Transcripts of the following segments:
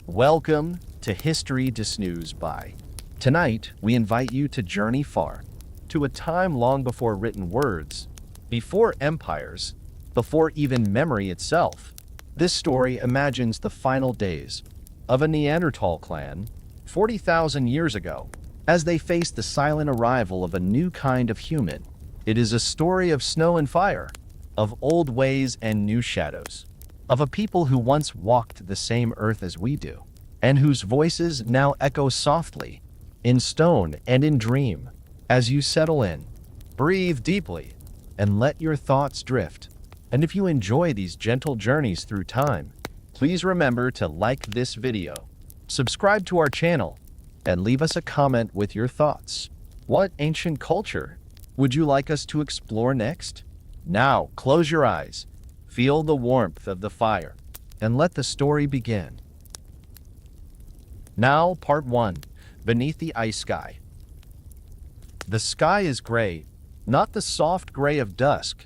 Welcome to History to Snooze by. Tonight, we invite you to journey far, to a time long before written words, before empires, before even memory itself. This story imagines the final days of a Neanderthal clan 40,000 years ago, as they faced the silent arrival of a new kind of human. It is a story of snow and fire, of old ways and new shadows, of a people who once walked the same earth as we do, and whose voices now echo softly, in stone and in dream. As you settle in, breathe deeply, and let your thoughts drift. And if you enjoy these gentle journeys through time, please remember to like this video, subscribe to our channel, and leave us a comment with your thoughts. What ancient culture would you like us to explore next? Now, close your eyes, feel the warmth of the fire, and let the story begin. Now, Part 1, Beneath the Ice Sky. The sky is gray, not the soft gray of dusk,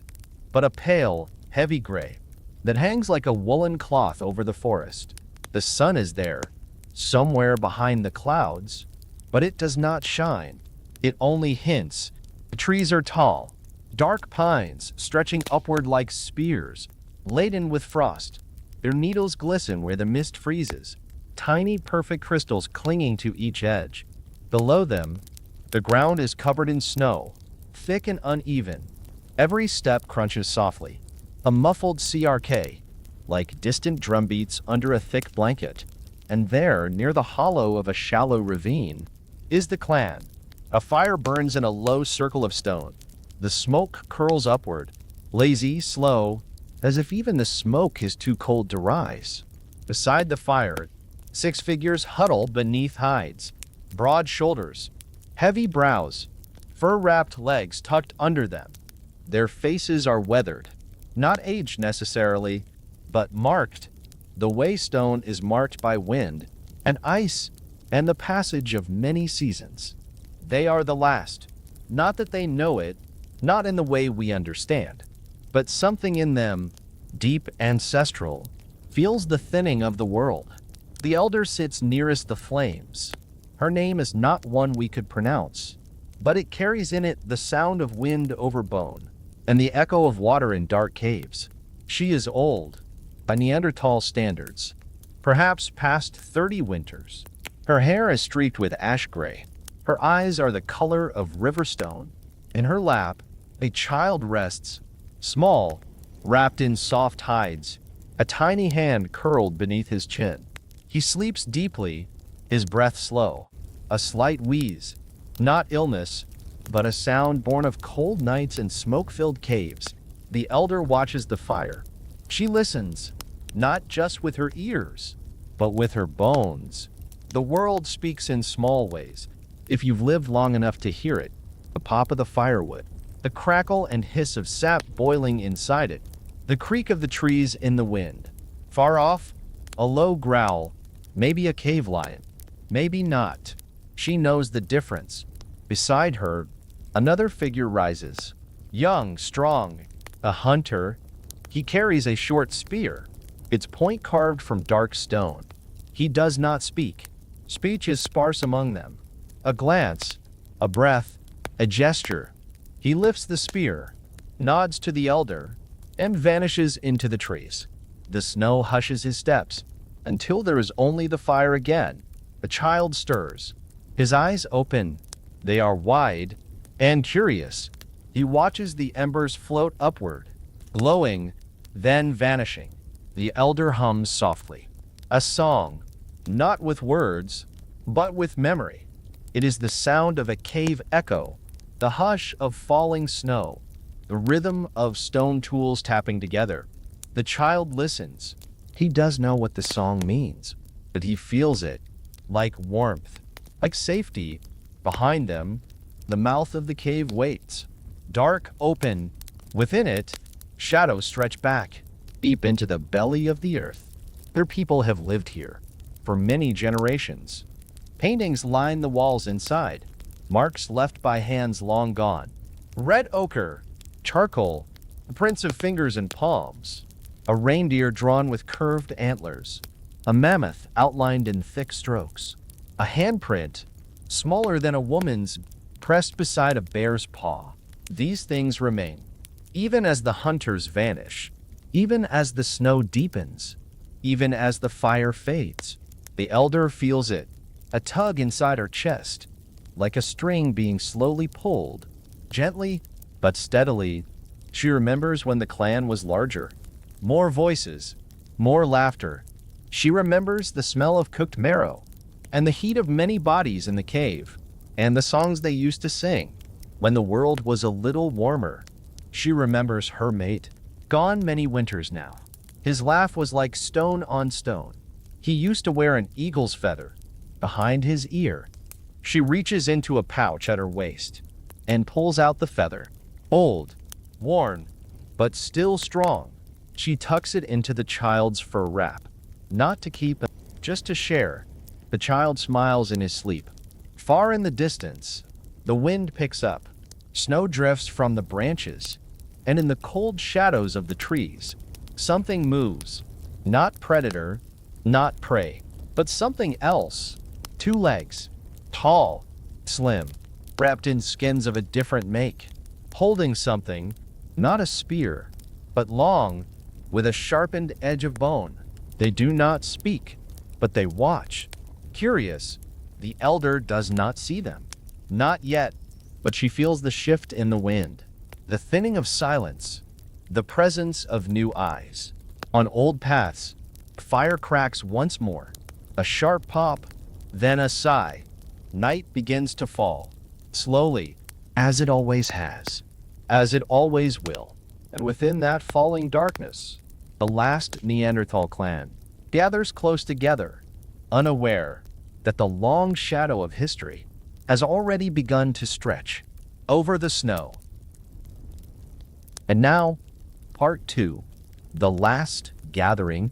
but a pale, heavy gray that hangs like a woolen cloth over the forest. The sun is there, somewhere behind the clouds, but it does not shine. It only hints. The trees are tall, dark pines stretching upward like spears, laden with frost. Their needles glisten where the mist freezes, tiny perfect crystals clinging to each edge. Below them, the ground is covered in snow, thick and uneven. Every step crunches softly, a muffled CRK, like distant drumbeats under a thick blanket. And there, near the hollow of a shallow ravine, is the clan. A fire burns in a low circle of stone. The smoke curls upward, lazy, slow, as if even the smoke is too cold to rise. Beside the fire, 6 figures huddle beneath hides, broad shoulders, heavy brows, fur-wrapped legs tucked under them. Their faces are weathered, not aged necessarily, but marked, the way stone is marked by wind and ice and the passage of many seasons. They are the last. Not that they know it, not in the way we understand, but something in them, deep ancestral, feels the thinning of the world. The elder sits nearest the flames. Her name is not one we could pronounce, but it carries in it the sound of wind over bone and the echo of water in dark caves. She is old, by Neanderthal standards, perhaps past 30 winters. Her hair is streaked with ash gray. Her eyes are the color of riverstone. In her lap, a child rests, small, wrapped in soft hides, a tiny hand curled beneath his chin. He sleeps deeply, his breath slow, a slight wheeze, not illness, but a sound born of cold nights and smoke-filled caves. The elder watches the fire. She listens, not just with her ears, but with her bones. The world speaks in small ways, if you've lived long enough to hear it. The pop of the firewood, the crackle and hiss of sap boiling inside it, the creak of the trees in the wind. Far off, a low growl, maybe a cave lion, maybe not. She knows the difference. Beside her, another figure rises, young, strong, a hunter. He carries a short spear, its point carved from dark stone. He does not speak. Speech is sparse among them. A glance, a breath, a gesture. He lifts the spear, nods to the elder, and vanishes into the trees. The snow hushes his steps, until there is only the fire again. The child stirs. His eyes open. They are wide and curious. He watches the embers float upward, glowing, then vanishing. The elder hums softly. A song, not with words, but with memory. It is the sound of a cave echo, the hush of falling snow, the rhythm of stone tools tapping together. The child listens. He does know what the song means, but he feels it, like warmth, like safety. Behind them, the mouth of the cave waits, dark, open. Within it, shadows stretch back, deep into the belly of the earth. Their people have lived here for many generations. Paintings line the walls inside, marks left by hands long gone. Red ochre, charcoal, the prints of fingers and palms. A reindeer drawn with curved antlers. A mammoth outlined in thick strokes. A handprint, smaller than a woman's, pressed beside a bear's paw. These things remain, even as the hunters vanish, even as the snow deepens, even as the fire fades. The elder feels it, a tug inside her chest, like a string being slowly pulled, gently but steadily. She remembers when the clan was larger. More voices, more laughter. She remembers the smell of cooked marrow, and the heat of many bodies in the cave, and the songs they used to sing when the world was a little warmer. She remembers her mate, gone many winters now. His laugh was like stone on stone. He used to wear an eagle's feather behind his ear. She reaches into a pouch at her waist and pulls out the feather. Old, worn, but still strong. She tucks it into the child's fur wrap, not to keep, just to share. The child smiles in his sleep. Far in the distance, the wind picks up. Snow drifts from the branches, and in the cold shadows of the trees, something moves. Not predator, not prey, but something else. 2 legs, tall, slim, wrapped in skins of a different make, holding something, not a spear, but long, with a sharpened edge of bone. They do not speak, but they watch. Curious, the elder does not see them. Not yet, but she feels the shift in the wind, the thinning of silence, the presence of new eyes. On old paths, fire cracks once more. A sharp pop, then a sigh. Night begins to fall, slowly, as it always has, as it always will. And within that falling darkness, the last Neanderthal clan gathers close together, unaware that the long shadow of history has already begun to stretch over the snow. And now, part 2, the last gathering.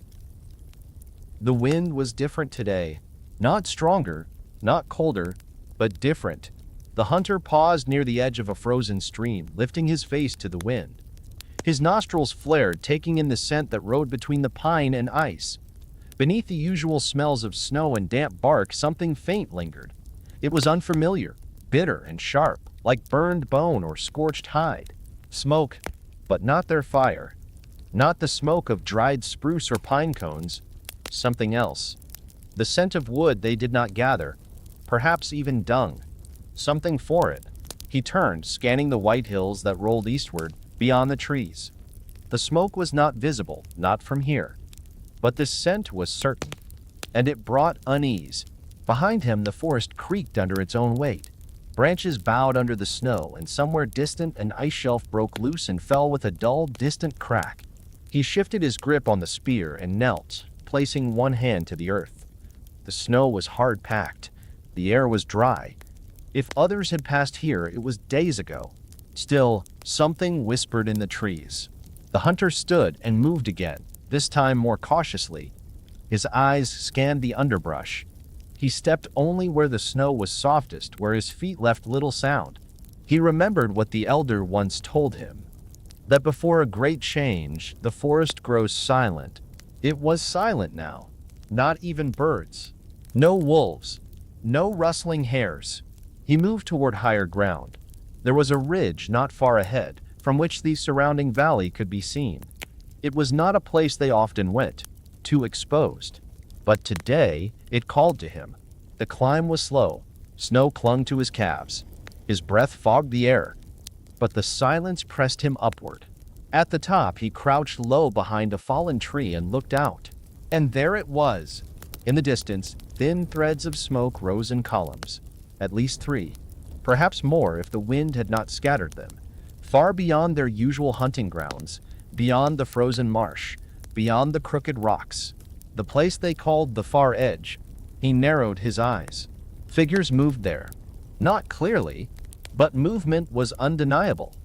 The wind was different today, not stronger, not colder, but different. The hunter paused near the edge of a frozen stream, lifting his face to the wind. His nostrils flared, taking in the scent that rode between the pine and ice. Beneath the usual smells of snow and damp bark, something faint lingered. It was unfamiliar, bitter and sharp, like burned bone or scorched hide. Smoke, but not their fire. Not the smoke of dried spruce or pine cones. Something else. The scent of wood they did not gather, perhaps even dung. Something for it. He turned, scanning the white hills that rolled eastward, beyond the trees. The smoke was not visible, not from here. But the scent was certain, and it brought unease. Behind him, the forest creaked under its own weight. Branches bowed under the snow, and somewhere distant an ice shelf broke loose and fell with a dull, distant crack. He shifted his grip on the spear and knelt, placing one hand to the earth. The snow was hard-packed. The air was dry. If others had passed here, it was days ago. Still, something whispered in the trees. The hunter stood and moved again, this time more cautiously. His eyes scanned the underbrush. He stepped only where the snow was softest, where his feet left little sound. He remembered what the elder once told him, that before a great change, the forest grows silent. It was silent now. Not even birds. No wolves. No rustling hares. He moved toward higher ground. There was a ridge not far ahead, from which the surrounding valley could be seen. It was not a place they often went, too exposed. But today, it called to him. The climb was slow. Snow clung to his calves. His breath fogged the air. But the silence pressed him upward. At the top, he crouched low behind a fallen tree and looked out. And there it was. In the distance, thin threads of smoke rose in columns. At least 3. Perhaps more if the wind had not scattered them. Far beyond their usual hunting grounds, beyond the frozen marsh, beyond the crooked rocks, the place they called the far edge. He narrowed his eyes. Figures moved there. Not clearly, but movement was undeniable.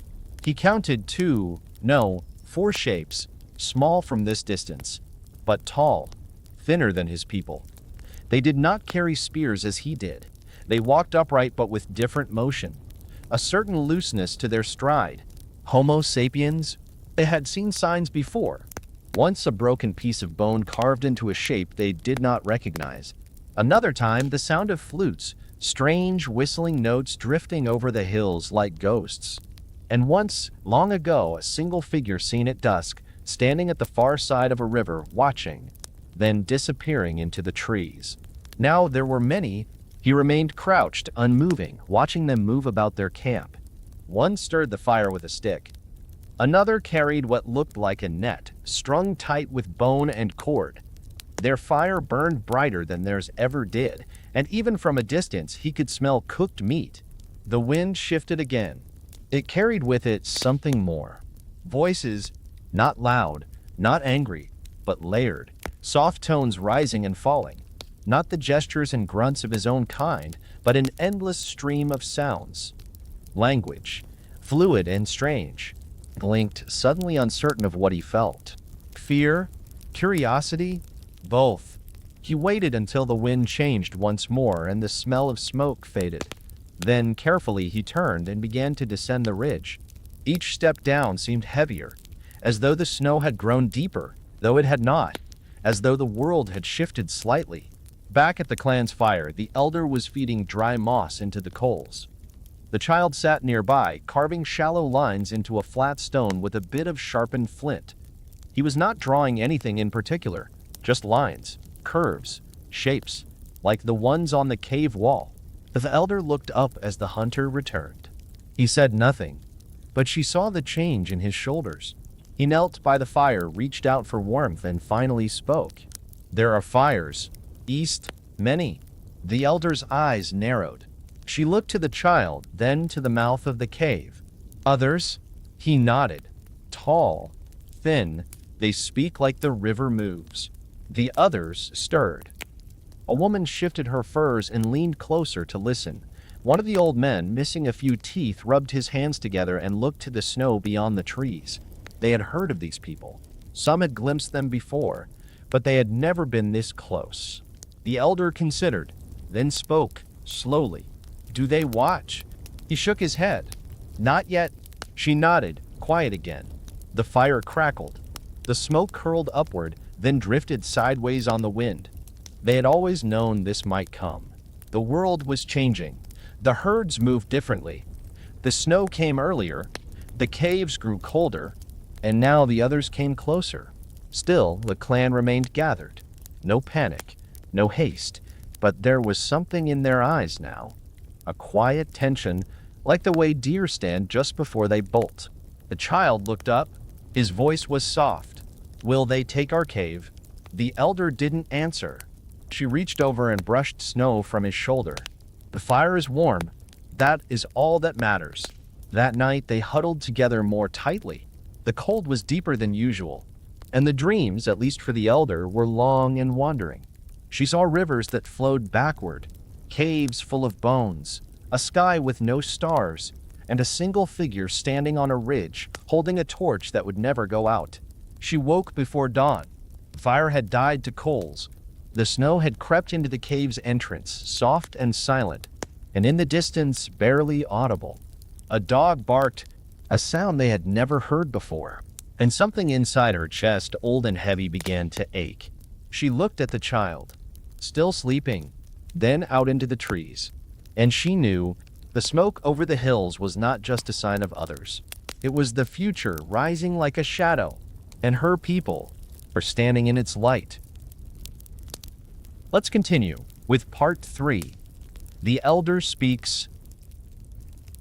He counted 4 shapes, small from this distance, but tall, thinner than his people. They did not carry spears as he did. They walked upright but with different motion, a certain looseness to their stride. Homo sapiens? They had seen signs before. Once a broken piece of bone carved into a shape they did not recognize. Another time, the sound of flutes, strange whistling notes drifting over the hills like ghosts. And once, long ago, a single figure seen at dusk, standing at the far side of a river, watching, then disappearing into the trees. Now there were many. He remained crouched, unmoving, watching them move about their camp. One stirred the fire with a stick. Another carried what looked like a net, strung tight with bone and cord. Their fire burned brighter than theirs ever did, and even from a distance he could smell cooked meat. The wind shifted again. It carried with it something more. Voices, not loud, not angry, but layered, soft tones rising and falling. Not the gestures and grunts of his own kind, but an endless stream of sounds. Language, fluid and strange, blinked, suddenly uncertain of what he felt. Fear? Curiosity? Both. He waited until the wind changed once more and the smell of smoke faded. Then, carefully, he turned and began to descend the ridge. Each step down seemed heavier, as though the snow had grown deeper, though it had not, as though the world had shifted slightly. Back at the clan's fire, the elder was feeding dry moss into the coals. The child sat nearby, carving shallow lines into a flat stone with a bit of sharpened flint. He was not drawing anything in particular, just lines, curves, shapes, like the ones on the cave wall. The elder looked up as the hunter returned. He said nothing, but she saw the change in his shoulders. He knelt by the fire, reached out for warmth, and finally spoke. "There are fires. East, many." The elder's eyes narrowed. She looked to the child, then to the mouth of the cave. "Others?" He nodded. "Tall, thin, they speak like the river moves." The others stirred. A woman shifted her furs and leaned closer to listen. One of the old men, missing a few teeth, rubbed his hands together and looked to the snow beyond the trees. They had heard of these people. Some had glimpsed them before, but they had never been this close. The elder considered, then spoke, slowly. "Do they watch?" He shook his head. "Not yet." She nodded, quiet again. The fire crackled. The smoke curled upward, then drifted sideways on the wind. They had always known this might come. The world was changing. The herds moved differently. The snow came earlier. The caves grew colder. And now the others came closer. Still, the clan remained gathered. No panic, no haste, but there was something in their eyes now. A quiet tension, like the way deer stand just before they bolt. The child looked up. His voice was soft. "Will they take our cave?" The elder didn't answer. She reached over and brushed snow from his shoulder. "The fire is warm. That is all that matters." That night they huddled together more tightly. The cold was deeper than usual, and the dreams, at least for the elder, were long and wandering. She saw rivers that flowed backward, caves full of bones, a sky with no stars, and a single figure standing on a ridge, holding a torch that would never go out. She woke before dawn. Fire had died to coals. The snow had crept into the cave's entrance, soft and silent, and in the distance, barely audible. A dog barked, a sound they had never heard before, and something inside her chest, old and heavy, began to ache. She looked at the child, still sleeping, then out into the trees, and she knew the smoke over the hills was not just a sign of others. It was the future rising like a shadow, and her people were standing in its light. Let's continue with part 3. The elder speaks.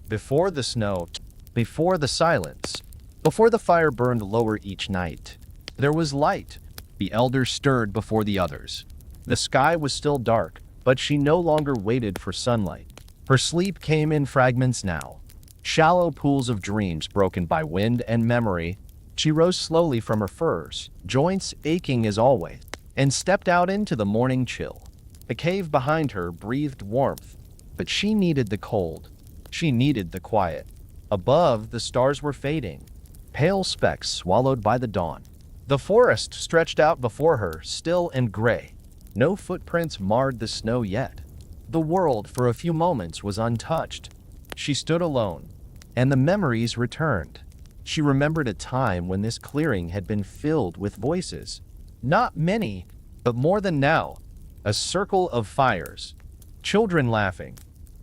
Before the snow, before the silence, before the fire burned lower each night, there was light. The elder stirred before the others. The sky was still dark, but she no longer waited for sunlight. Her sleep came in fragments now, shallow pools of dreams broken by wind and memory. She rose slowly from her furs, joints aching as always, and stepped out into the morning chill. The cave behind her breathed warmth, but she needed the cold. She needed the quiet. Above, the stars were fading, pale specks swallowed by the dawn. The forest stretched out before her, still and gray. No footprints marred the snow yet. The world, for a few moments, was untouched. She stood alone, and the memories returned. She remembered a time when this clearing had been filled with voices. Not many, but more than now. A circle of fires. Children laughing.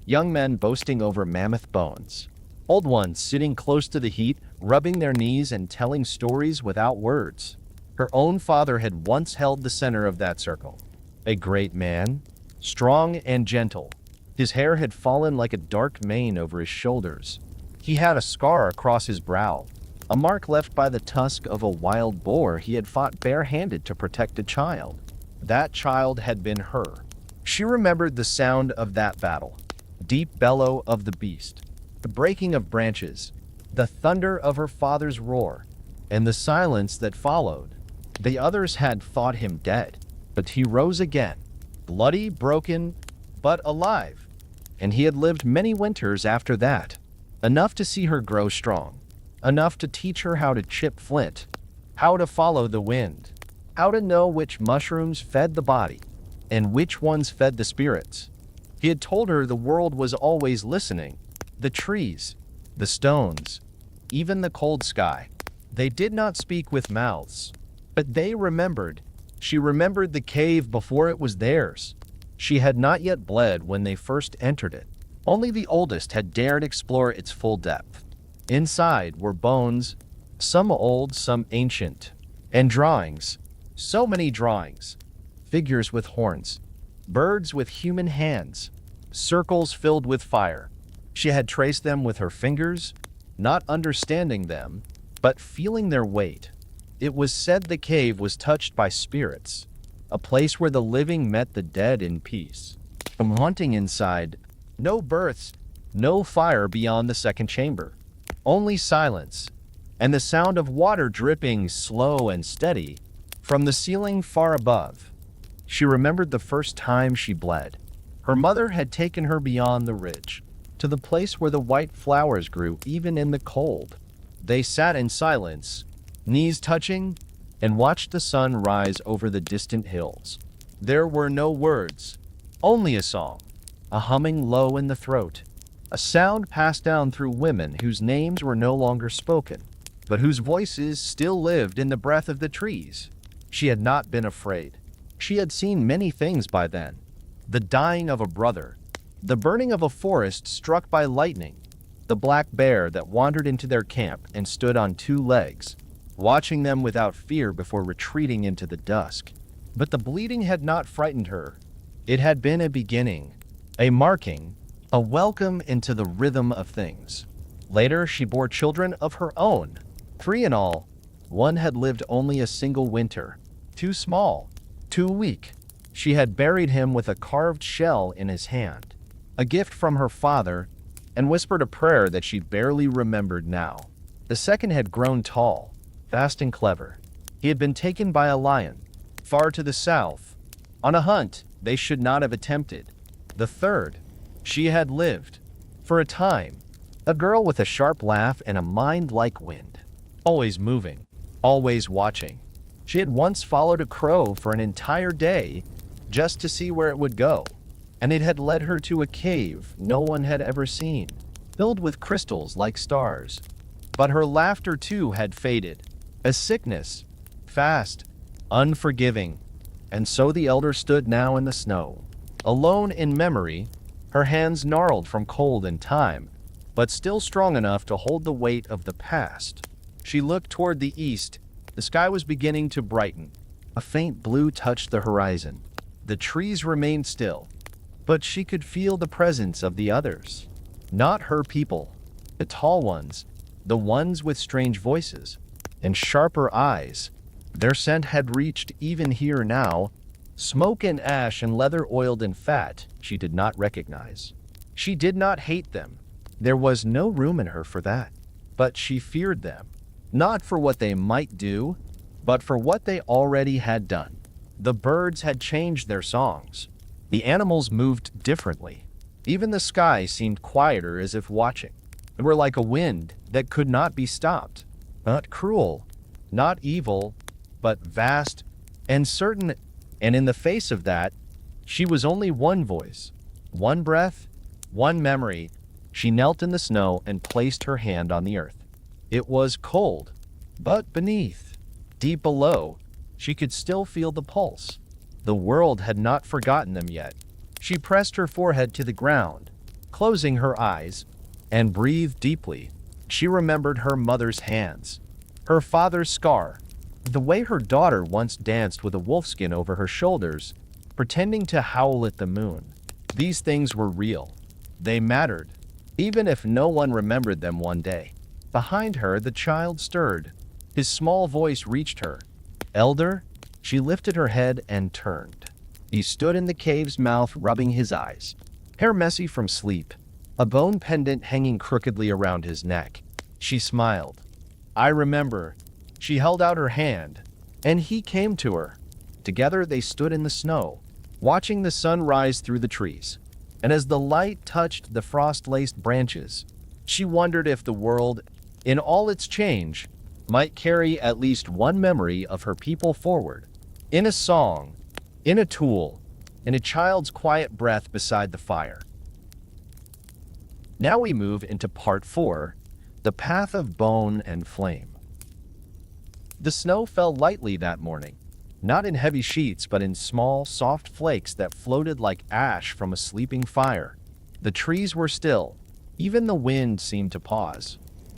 Young men boasting over mammoth bones. Old ones sitting close to the heat, rubbing their knees and telling stories without words. Her own father had once held the center of that circle. A great man, strong and gentle. His hair had fallen like a dark mane over his shoulders. He had a scar across his brow, a mark left by the tusk of a wild boar he had fought barehanded to protect a child. That child had been her. She remembered the sound of that battle, deep bellow of the beast, the breaking of branches, the thunder of her father's roar, and the silence that followed. The others had thought him dead, but he rose again, bloody, broken, but alive. And he had lived many winters after that, enough to see her grow strong, enough to teach her how to chip flint, how to follow the wind, how to know which mushrooms fed the body, and which ones fed the spirits. He had told her the world was always listening, the trees, the stones, even the cold sky. They did not speak with mouths, but they remembered. She remembered the cave before it was theirs. She had not yet bled when they first entered it. Only the oldest had dared explore its full depth. Inside were bones, some old, some ancient, and drawings. So many drawings. Figures with horns, birds with human hands, circles filled with fire. She had traced them with her fingers, not understanding them, but feeling their weight. It was said the cave was touched by spirits, a place where the living met the dead in peace. From hunting inside, no births, no fire beyond the second chamber, only silence, and the sound of water dripping slow and steady from the ceiling far above. She remembered the first time she bled. Her mother had taken her beyond the ridge, to the place where the white flowers grew even in the cold. They sat in silence, knees touching, and watched the sun rise over the distant hills. There were no words, only a song, a humming low in the throat, a sound passed down through women whose names were no longer spoken, but whose voices still lived in the breath of the trees. She had not been afraid. She had seen many things by then. The dying of a brother, the burning of a forest struck by lightning, the black bear that wandered into their camp and stood on two legs, watching them without fear before retreating into the dusk. But the bleeding had not frightened her. It had been a beginning, a marking, a welcome into the rhythm of things. Later, she bore children of her own, 3 in all. One had lived only a single winter, too small, too weak. She had buried him with a carved shell in his hand, a gift from her father, and whispered a prayer that she barely remembered now. The second had grown tall, fast and clever. He had been taken by a lion, far to the south, on a hunt they should not have attempted. The third, she had lived, for a time, a girl with a sharp laugh and a mind like wind, always moving, always watching. She had once followed a crow for an entire day just to see where it would go, and it had led her to a cave no one had ever seen, filled with crystals like stars. But her laughter too had faded, a sickness, fast, unforgiving, and so the elder stood now in the snow, alone in memory, her hands gnarled from cold and time, but still strong enough to hold the weight of the past. She looked toward the east. The sky was beginning to brighten. A faint blue touched the horizon. The trees remained still, but she could feel the presence of the others. Not her people, the tall ones, the ones with strange voices and sharper eyes. Their scent had reached even here now. Smoke and ash and leather oiled and fat she did not recognize. She did not hate them. There was no room in her for that. But she feared them, not for what they might do, but for what they already had done. The birds had changed their songs. The animals moved differently. Even the sky seemed quieter, as if watching. They were like a wind that could not be stopped. Not cruel, not evil, but vast and certain. And in the face of that, she was only one voice, one breath, one memory. She knelt in the snow and placed her hand on the earth. It was cold, but beneath, deep below, she could still feel the pulse. The world had not forgotten them yet. She pressed her forehead to the ground, closing her eyes, and breathed deeply. She remembered her mother's hands, her father's scar, the way her daughter once danced with a wolfskin over her shoulders, pretending to howl at the moon. These things were real. They mattered, even if no one remembered them one day. Behind her, the child stirred. His small voice reached her. "Elder?" She lifted her head and turned. He stood in the cave's mouth, rubbing his eyes, hair messy from sleep, a bone pendant hanging crookedly around his neck. She smiled. "I remember." She held out her hand, and he came to her. Together they stood in the snow, watching the sun rise through the trees. And as the light touched the frost-laced branches, she wondered if the world, in all its change, might carry at least one memory of her people forward. In a song, in a tool, in a child's quiet breath beside the fire. Now we move into part 4, the path of bone and flame. The snow fell lightly that morning, not in heavy sheets but in small, soft flakes that floated like ash from a sleeping fire. The trees were still. Even the wind seemed to pause.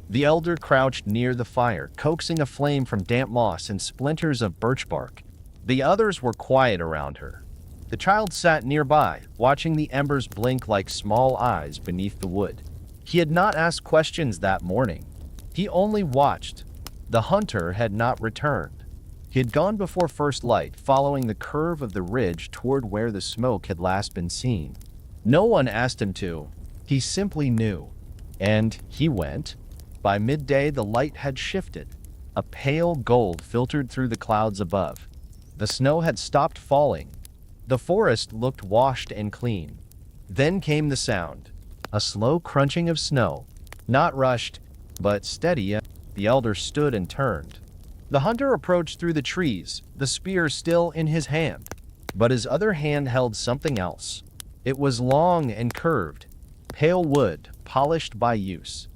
The elder crouched near the fire, coaxing a flame from damp moss and splinters of birch bark. The others were quiet around her. The child sat nearby, watching the embers blink like small eyes beneath the wood. He had not asked questions that morning. He only watched. The hunter had not returned. He had gone before first light, following the curve of the ridge toward where the smoke had last been seen. No one asked him to. He simply knew. And he went. By midday, the light had shifted. A pale gold filtered through the clouds above. The snow had stopped falling. The forest looked washed and clean. Then came the sound. A slow crunching of snow. Not rushed, but steady. The elder stood and turned. The hunter approached through the trees, the spear still in his hand. But his other hand held something else. It was long and curved, pale wood, polished by use.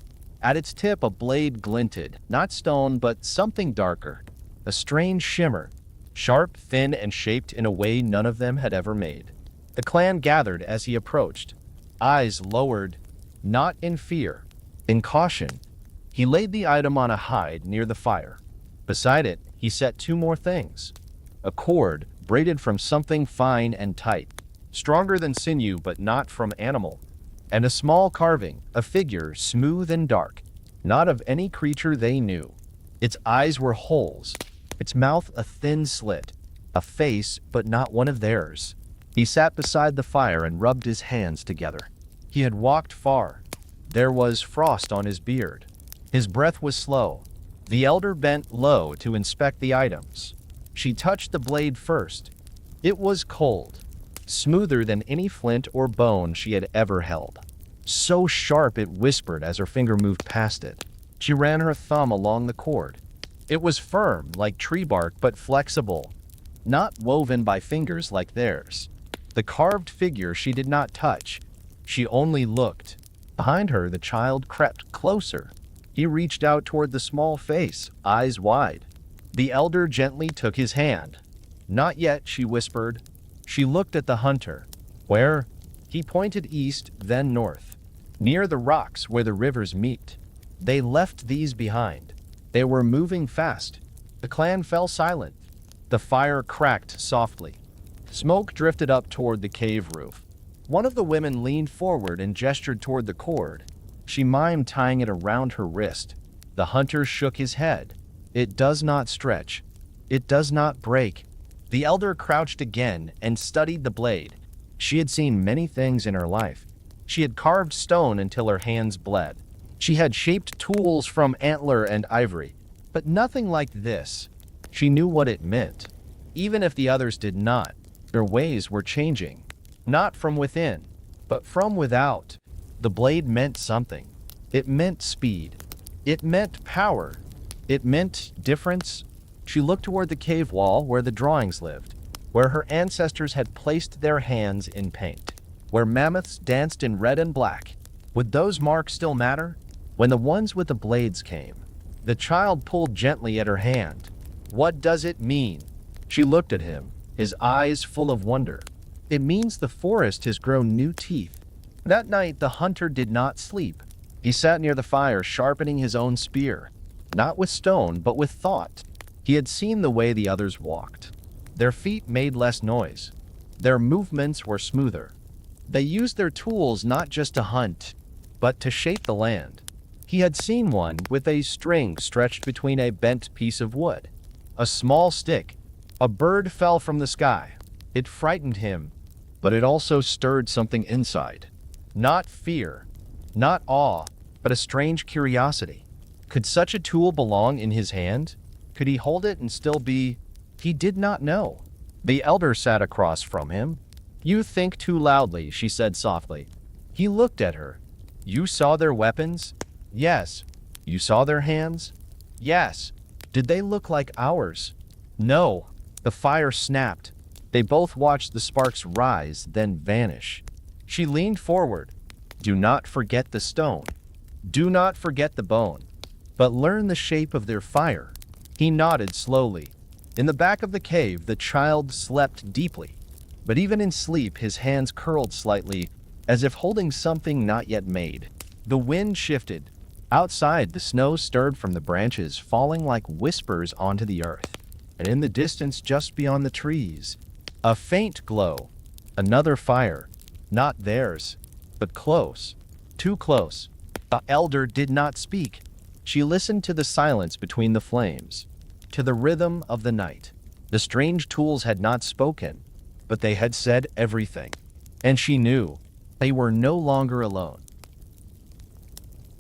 At its tip, a blade glinted, not stone, but something darker. A strange shimmer, sharp, thin, and shaped in a way none of them had ever made. The clan gathered as he approached, eyes lowered, not in fear, in caution. He laid the item on a hide near the fire. Beside it, he set 2 more things. A cord braided from something fine and tight, stronger than sinew but not from animal. And a small carving, a figure smooth and dark, not of any creature they knew. Its eyes were holes, its mouth a thin slit, a face but not one of theirs. He sat beside the fire and rubbed his hands together. He had walked far. There was frost on his beard. His breath was slow. The elder bent low to inspect the items. She touched the blade first. It was cold, smoother than any flint or bone she had ever held. So sharp it whispered as her finger moved past it. She ran her thumb along the cord. It was firm, like tree bark, but flexible, not woven by fingers like theirs. The carved figure she did not touch. She only looked. Behind her, the child crept closer. He reached out toward the small face, eyes wide. The elder gently took his hand. "Not yet," she whispered. She looked at the hunter. "Where?" He pointed east, then north. "Near the rocks where the rivers meet." They left these behind. They were moving fast. The clan fell silent. The fire cracked softly. Smoke drifted up toward the cave roof. One of the women leaned forward and gestured toward the cord. She mimed tying it around her wrist. The hunter shook his head. "It does not stretch. It does not break." The elder crouched again and studied the blade. She had seen many things in her life. She had carved stone until her hands bled. She had shaped tools from antler and ivory, but nothing like this. She knew what it meant. Even if the others did not, their ways were changing. Not from within, but from without. The blade meant something. It meant speed. It meant power. It meant difference. She looked toward the cave wall where the drawings lived, where her ancestors had placed their hands in paint, where mammoths danced in red and black. Would those marks still matter? When the ones with the blades came, The child pulled gently at her hand. What does it mean? She looked at him, his eyes full of wonder. It means the forest has grown new teeth. That night the hunter did not sleep. He sat near the fire sharpening his own spear, not with stone but with thought. He had seen the way the others walked. Their feet made less noise. Their movements were smoother. They used their tools not just to hunt, but to shape the land. He had seen one with a string stretched between a bent piece of wood. A small stick. A bird fell from the sky. It frightened him, but it also stirred something inside. Not fear, not awe, but a strange curiosity. Could such a tool belong in his hand? Could he hold it and still be? He did not know. The elder sat across from him. You think too loudly, she said softly. He looked at her. You saw their weapons? Yes. You saw their hands? Yes. Did they look like ours? No. The fire snapped. They both watched the sparks rise, then vanish. She leaned forward. Do not forget the stone. Do not forget the bone. But learn the shape of their fire. He nodded slowly. In the back of the cave, the child slept deeply. But even in sleep, his hands curled slightly, as if holding something not yet made. The wind shifted. Outside, the snow stirred from the branches, falling like whispers onto the earth. And in the distance, just beyond the trees, a faint glow. Another fire. Not theirs, but close. Too close. The elder did not speak. She listened to the silence between the flames, to the rhythm of the night. The strange tools had not spoken, but they had said everything. And she knew they were no longer alone.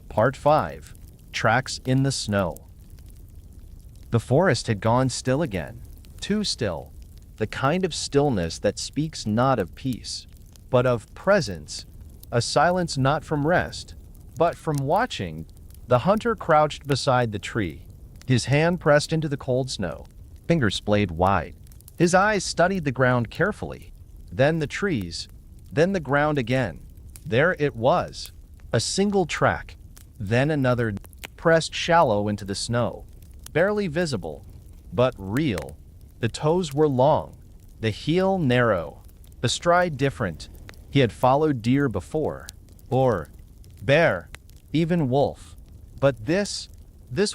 Part 5. Tracks in the Snow. The forest had gone still again. Too still. The kind of stillness that speaks not of peace, but of presence. A silence not from rest, but from watching. The hunter crouched beside the tree, his hand pressed into the cold snow, fingers splayed wide. His eyes studied the ground carefully, then the trees, then the ground again. There it was, a single track, then another, pressed shallow into the snow, barely visible, but real. The toes were long, the heel narrow, the stride different. He had followed deer before, or bear, even wolf. But this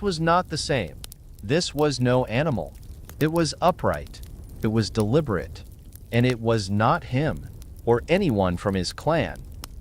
was not the same. This was no animal. It was upright. It was deliberate. And it was not him, or anyone from his clan.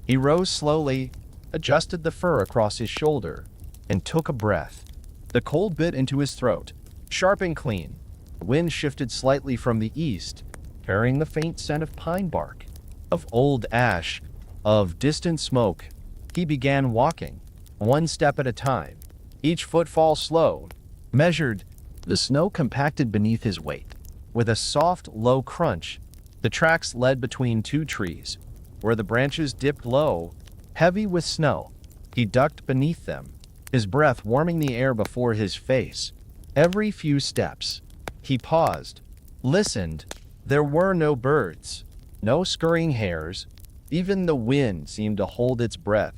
He rose slowly, adjusted the fur across his shoulder, and took a breath. The cold bit into his throat, sharp and clean. The wind shifted slightly from the east, carrying the faint scent of pine bark, of old ash, of distant smoke. He began walking, one step at a time, each footfall slow, measured. The snow compacted beneath his weight. With a soft, low crunch, the tracks led between two trees, where the branches dipped low, heavy with snow. He ducked beneath them, his breath warming the air before his face. Every few steps, he paused, listened. There were no birds, no scurrying hares. Even the wind seemed to hold its breath.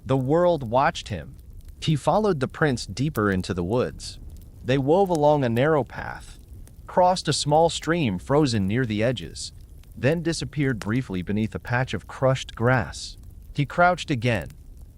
The world watched him. He followed the prints deeper into the woods. They wove along a narrow path, crossed a small stream frozen near the edges, then disappeared briefly beneath a patch of crushed grass. He crouched again,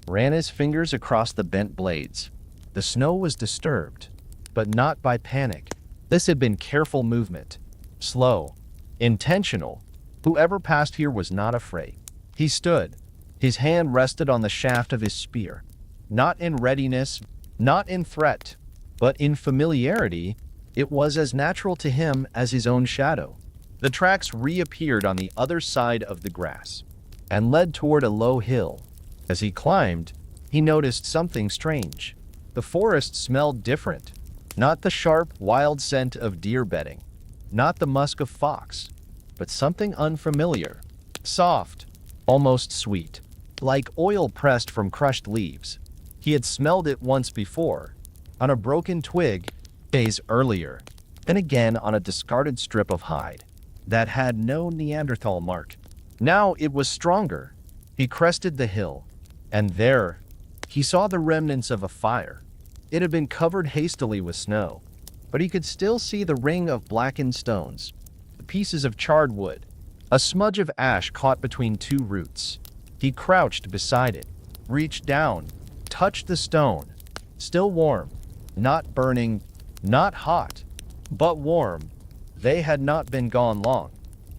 ran his fingers across the bent blades. The snow was disturbed, but not by panic. This had been careful movement, slow, intentional. Whoever passed here was not afraid. He stood. His hand rested on the shaft of his spear, not in readiness, not in threat, but in familiarity. It was as natural to him as his own shadow. The tracks reappeared on the other side of the grass and led toward a low hill. As he climbed, he noticed something strange. The forest smelled different. Not the sharp, wild scent of deer bedding, not the musk of fox, but something unfamiliar, soft, almost sweet, like oil pressed from crushed leaves. He had smelled it once before, on a broken twig, days earlier, then again on a discarded strip of hide that had no Neanderthal mark. Now it was stronger. He crested the hill, and there he saw the remnants of a fire. It had been covered hastily with snow, but he could still see the ring of blackened stones, the pieces of charred wood, a smudge of ash caught between two roots. He crouched beside it, reached down, touched the stone, still warm, not burning, not hot, but warm. They had not been gone long.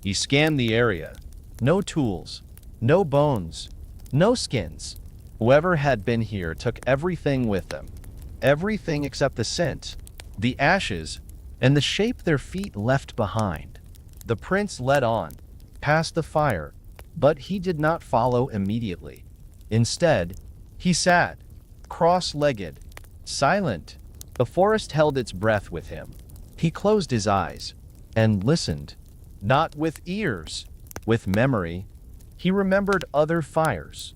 He scanned the area. No tools, no bones, no skins. Whoever had been here took everything with them. Everything except the scent, the ashes, and the shape their feet left behind. The prince led on, past the fire, but he did not follow immediately. Instead, he sat, cross-legged, silent. The forest held its breath with him. He closed his eyes and listened, not with ears, with memory. He remembered other fires.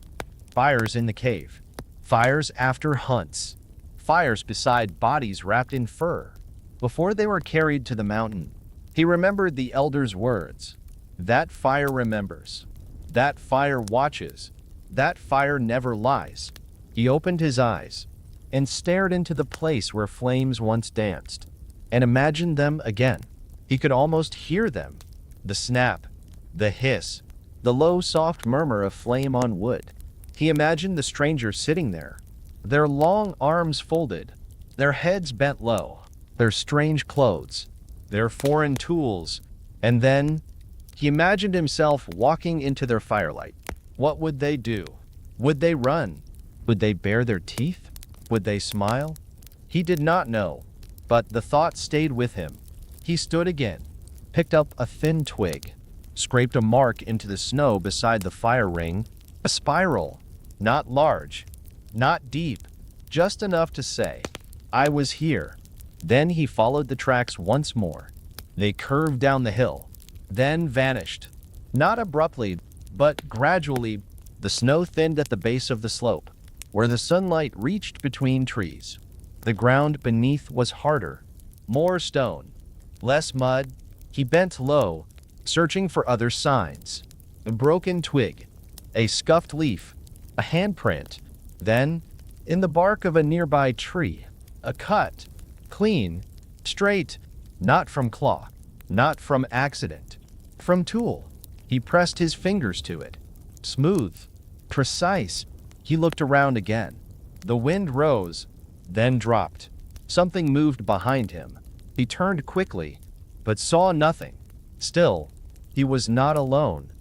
Fires in the cave, fires after hunts, fires beside bodies wrapped in fur. Before they were carried to the mountain, he remembered the elder's words. That fire remembers. That fire watches. That fire never lies. He opened his eyes and stared into the place where flames once danced, and imagined them again. He could almost hear them. The snap, the hiss, the low, soft murmur of flame on wood. He imagined the strangers sitting there, their long arms folded, their heads bent low, their strange clothes, their foreign tools, and then he imagined himself walking into their firelight. What would they do? Would they run? Would they bare their teeth? Would they smile? He did not know, but the thought stayed with him. He stood again, picked up a thin twig, scraped a mark into the snow beside the fire ring, a spiral, not large, not deep, just enough to say, "I was here." Then he followed the tracks once more. They curved down the hill, then vanished. Not abruptly, but gradually. The snow thinned at the base of the slope, where the sunlight reached between trees. The ground beneath was harder, more stone, less mud. He bent low, searching for other signs. A broken twig, a scuffed leaf, a handprint. Then, in the bark of a nearby tree, a cut, clean, straight, not from claw, not from accident, from tool. He pressed his fingers to it. Smooth, precise. He looked around again. The wind rose, then dropped. Something moved behind him. He turned quickly, but saw nothing. Still, he was not alone.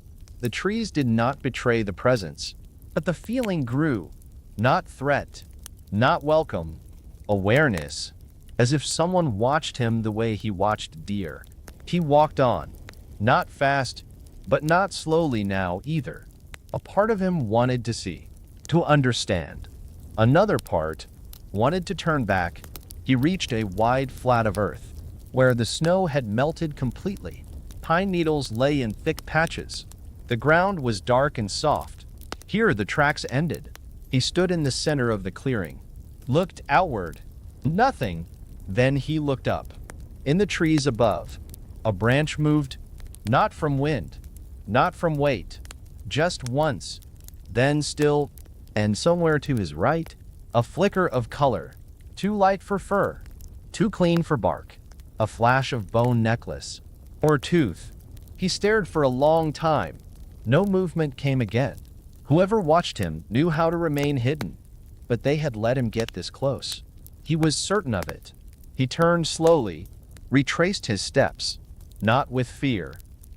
The trees did not betray the presence, but the feeling grew. Not threat, not welcome, awareness, as if someone watched him the way he watched deer. He walked on, not fast, but not slowly now either. A part of him wanted to see, to understand. Another part wanted to turn back. He reached a wide flat of earth, where the snow had melted completely. Pine needles lay in thick patches. The ground was dark and soft. Here the tracks ended. He stood in the center of the clearing, looked outward. Nothing. Then he looked up. In the trees above, a branch moved, not from wind, not from weight, just once, then still, and somewhere to his right, a flicker of color, too light for fur, too clean for bark, a flash of bone necklace, or tooth. He stared for a long time. No movement came again. Whoever watched him knew how to remain hidden, but they had let him get this close. He was certain of it. He turned slowly, retraced his steps, not with fear,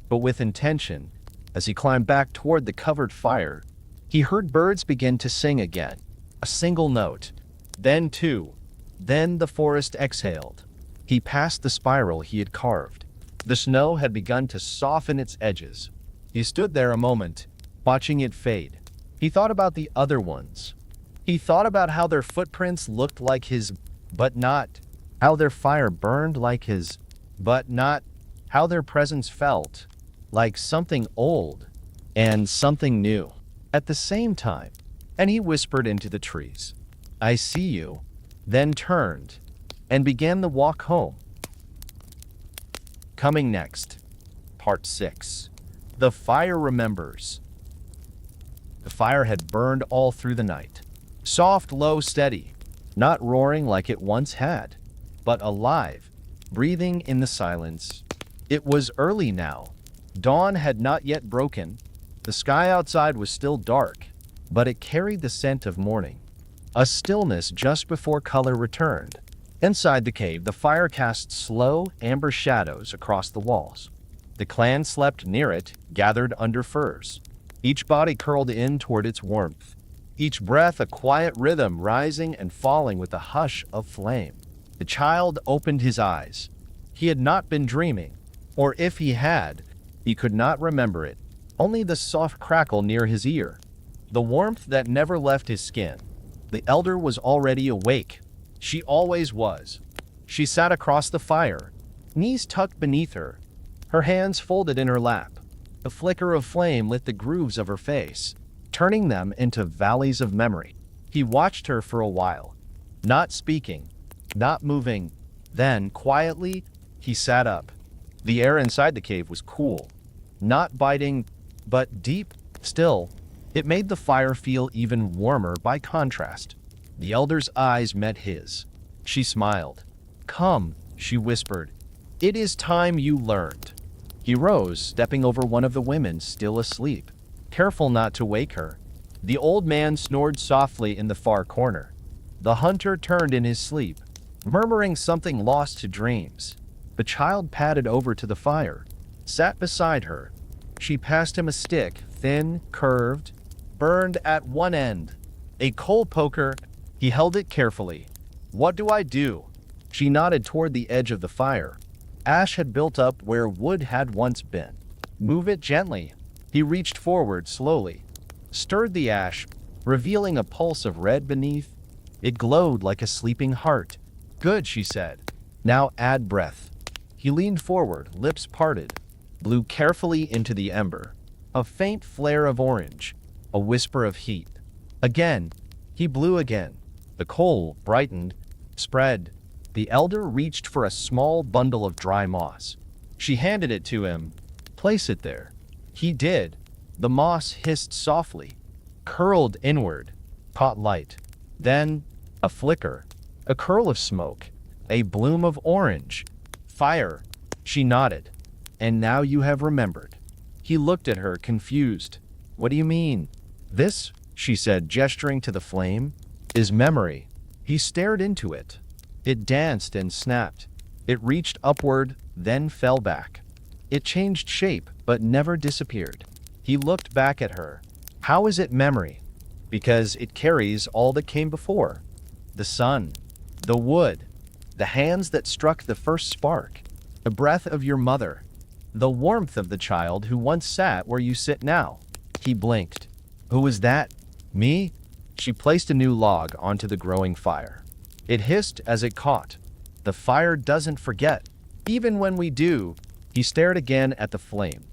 but with intention. As he climbed back toward the covered fire, he heard birds begin to sing again. A single note, then two, then the forest exhaled. He passed the spiral he had carved. The snow had begun to soften its edges. He stood there a moment, watching it fade. He thought about the other ones. He thought about how their footprints looked like his, but not. How their fire burned like his, but not. How their presence felt like something old and something new at the same time. And he whispered into the trees, "I see you," then turned and began the walk home. Coming next, Part 6. The Fire Remembers. The fire had burned all through the night. Soft, low, steady. not roaring like it once had, but alive, breathing in the silence. It was early now. Dawn had not yet broken. The sky outside was still dark, but it carried the scent of morning. A stillness just before color returned. Inside the cave, the fire cast slow, amber shadows across the walls. The clan slept near it, gathered under firs. Each body curled in toward its warmth. Each breath a quiet rhythm rising and falling with the hush of flame. The child opened his eyes. He had not been dreaming, or if he had, he could not remember it. Only the soft crackle near his ear, the warmth that never left his skin. The elder was already awake. She always was. She sat across the fire, knees tucked beneath her, her hands folded in her lap. The flicker of flame lit the grooves of her face, turning them into valleys of memory. He watched her for a while, not speaking, not moving. Then, quietly, he sat up. The air inside the cave was cool, not biting, but deep, still. It made the fire feel even warmer by contrast. The elder's eyes met his. She smiled. "Come," she whispered. "It is time you learned." He rose, stepping over one of the women still asleep, careful not to wake her. The old man snored softly in the far corner. The hunter turned in his sleep, murmuring something lost to dreams. The child padded over to the fire, sat beside her. She passed him a stick, thin, curved, burned at one end. A coal poker. He held it carefully. "What do I do?" She nodded toward the edge of the fire. Ash had built up where wood had once been. "Move it gently." He reached forward slowly, stirred the ash, revealing a pulse of red beneath. It glowed like a sleeping heart. "Good," she said. "Now add breath." He leaned forward, lips parted, blew carefully into the ember. A faint flare of orange, a whisper of heat. Again, he blew again. The coal brightened, spread. The elder reached for a small bundle of dry moss. She handed it to him. "Place it there." He did. The moss hissed softly, curled inward, caught light. Then, a flicker, a curl of smoke, a bloom of orange. "Fire." She nodded. "And now you have remembered." He looked at her, confused. "What do you mean?" "This," she said, gesturing to the flame, "is memory." He stared into it. It danced and snapped. It reached upward, then fell back. It changed shape, but never disappeared. He looked back at her. "How is it memory?" "Because it carries all that came before. The sun, the wood, the hands that struck the first spark, the breath of your mother, the warmth of the child who once sat where you sit now." He blinked. "Who was that?" "Me?" She placed a new log onto the growing fire. It hissed as it caught. "The fire doesn't forget. Even when we do." He stared again at the flame.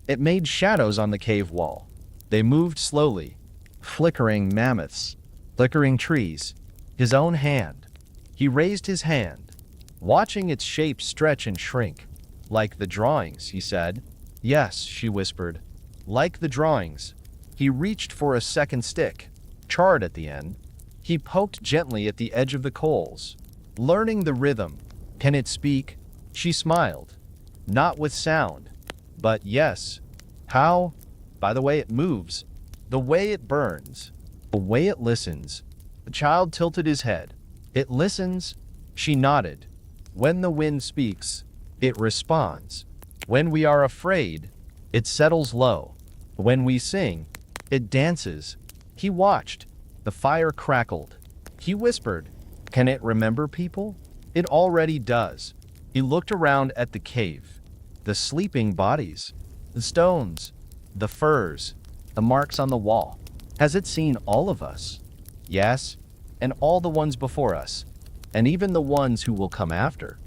It made shadows on the cave wall. They moved slowly, flickering mammoths, flickering trees. His own hand. He raised his hand, watching its shape stretch and shrink. "Like the drawings," he said. "Yes," she whispered. "Like the drawings." He reached for a second stick, charred at the end. He poked gently at the edge of the coals, learning the rhythm. "Can it speak?" She smiled. "Not with sound, but yes." "How?" "By the way it moves, the way it burns, the way it listens." The child tilted his head. "It listens?" She nodded. "When the wind speaks, it responds. When we are afraid, it settles low. When we sing, it dances." He watched. The fire crackled. He whispered, "Can it remember people?" "It already does." He looked around at the cave. The sleeping bodies, the stones, the furs, the marks on the wall. "Has it seen all of us?" "Yes, and all the ones before us, and even the ones who will come after.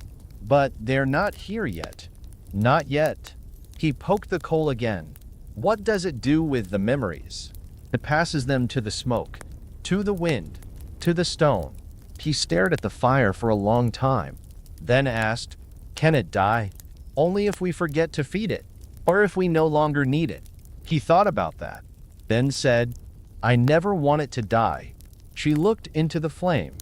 But they're not here yet." "Not yet." He poked the coal again. "What does it do with the memories?" "It passes them to the smoke, to the wind, to the stone." He stared at the fire for a long time, then asked, "Can it die?" "Only if we forget to feed it, or if we no longer need it." He thought about that, then said, "I never want it to die." She looked into the flame.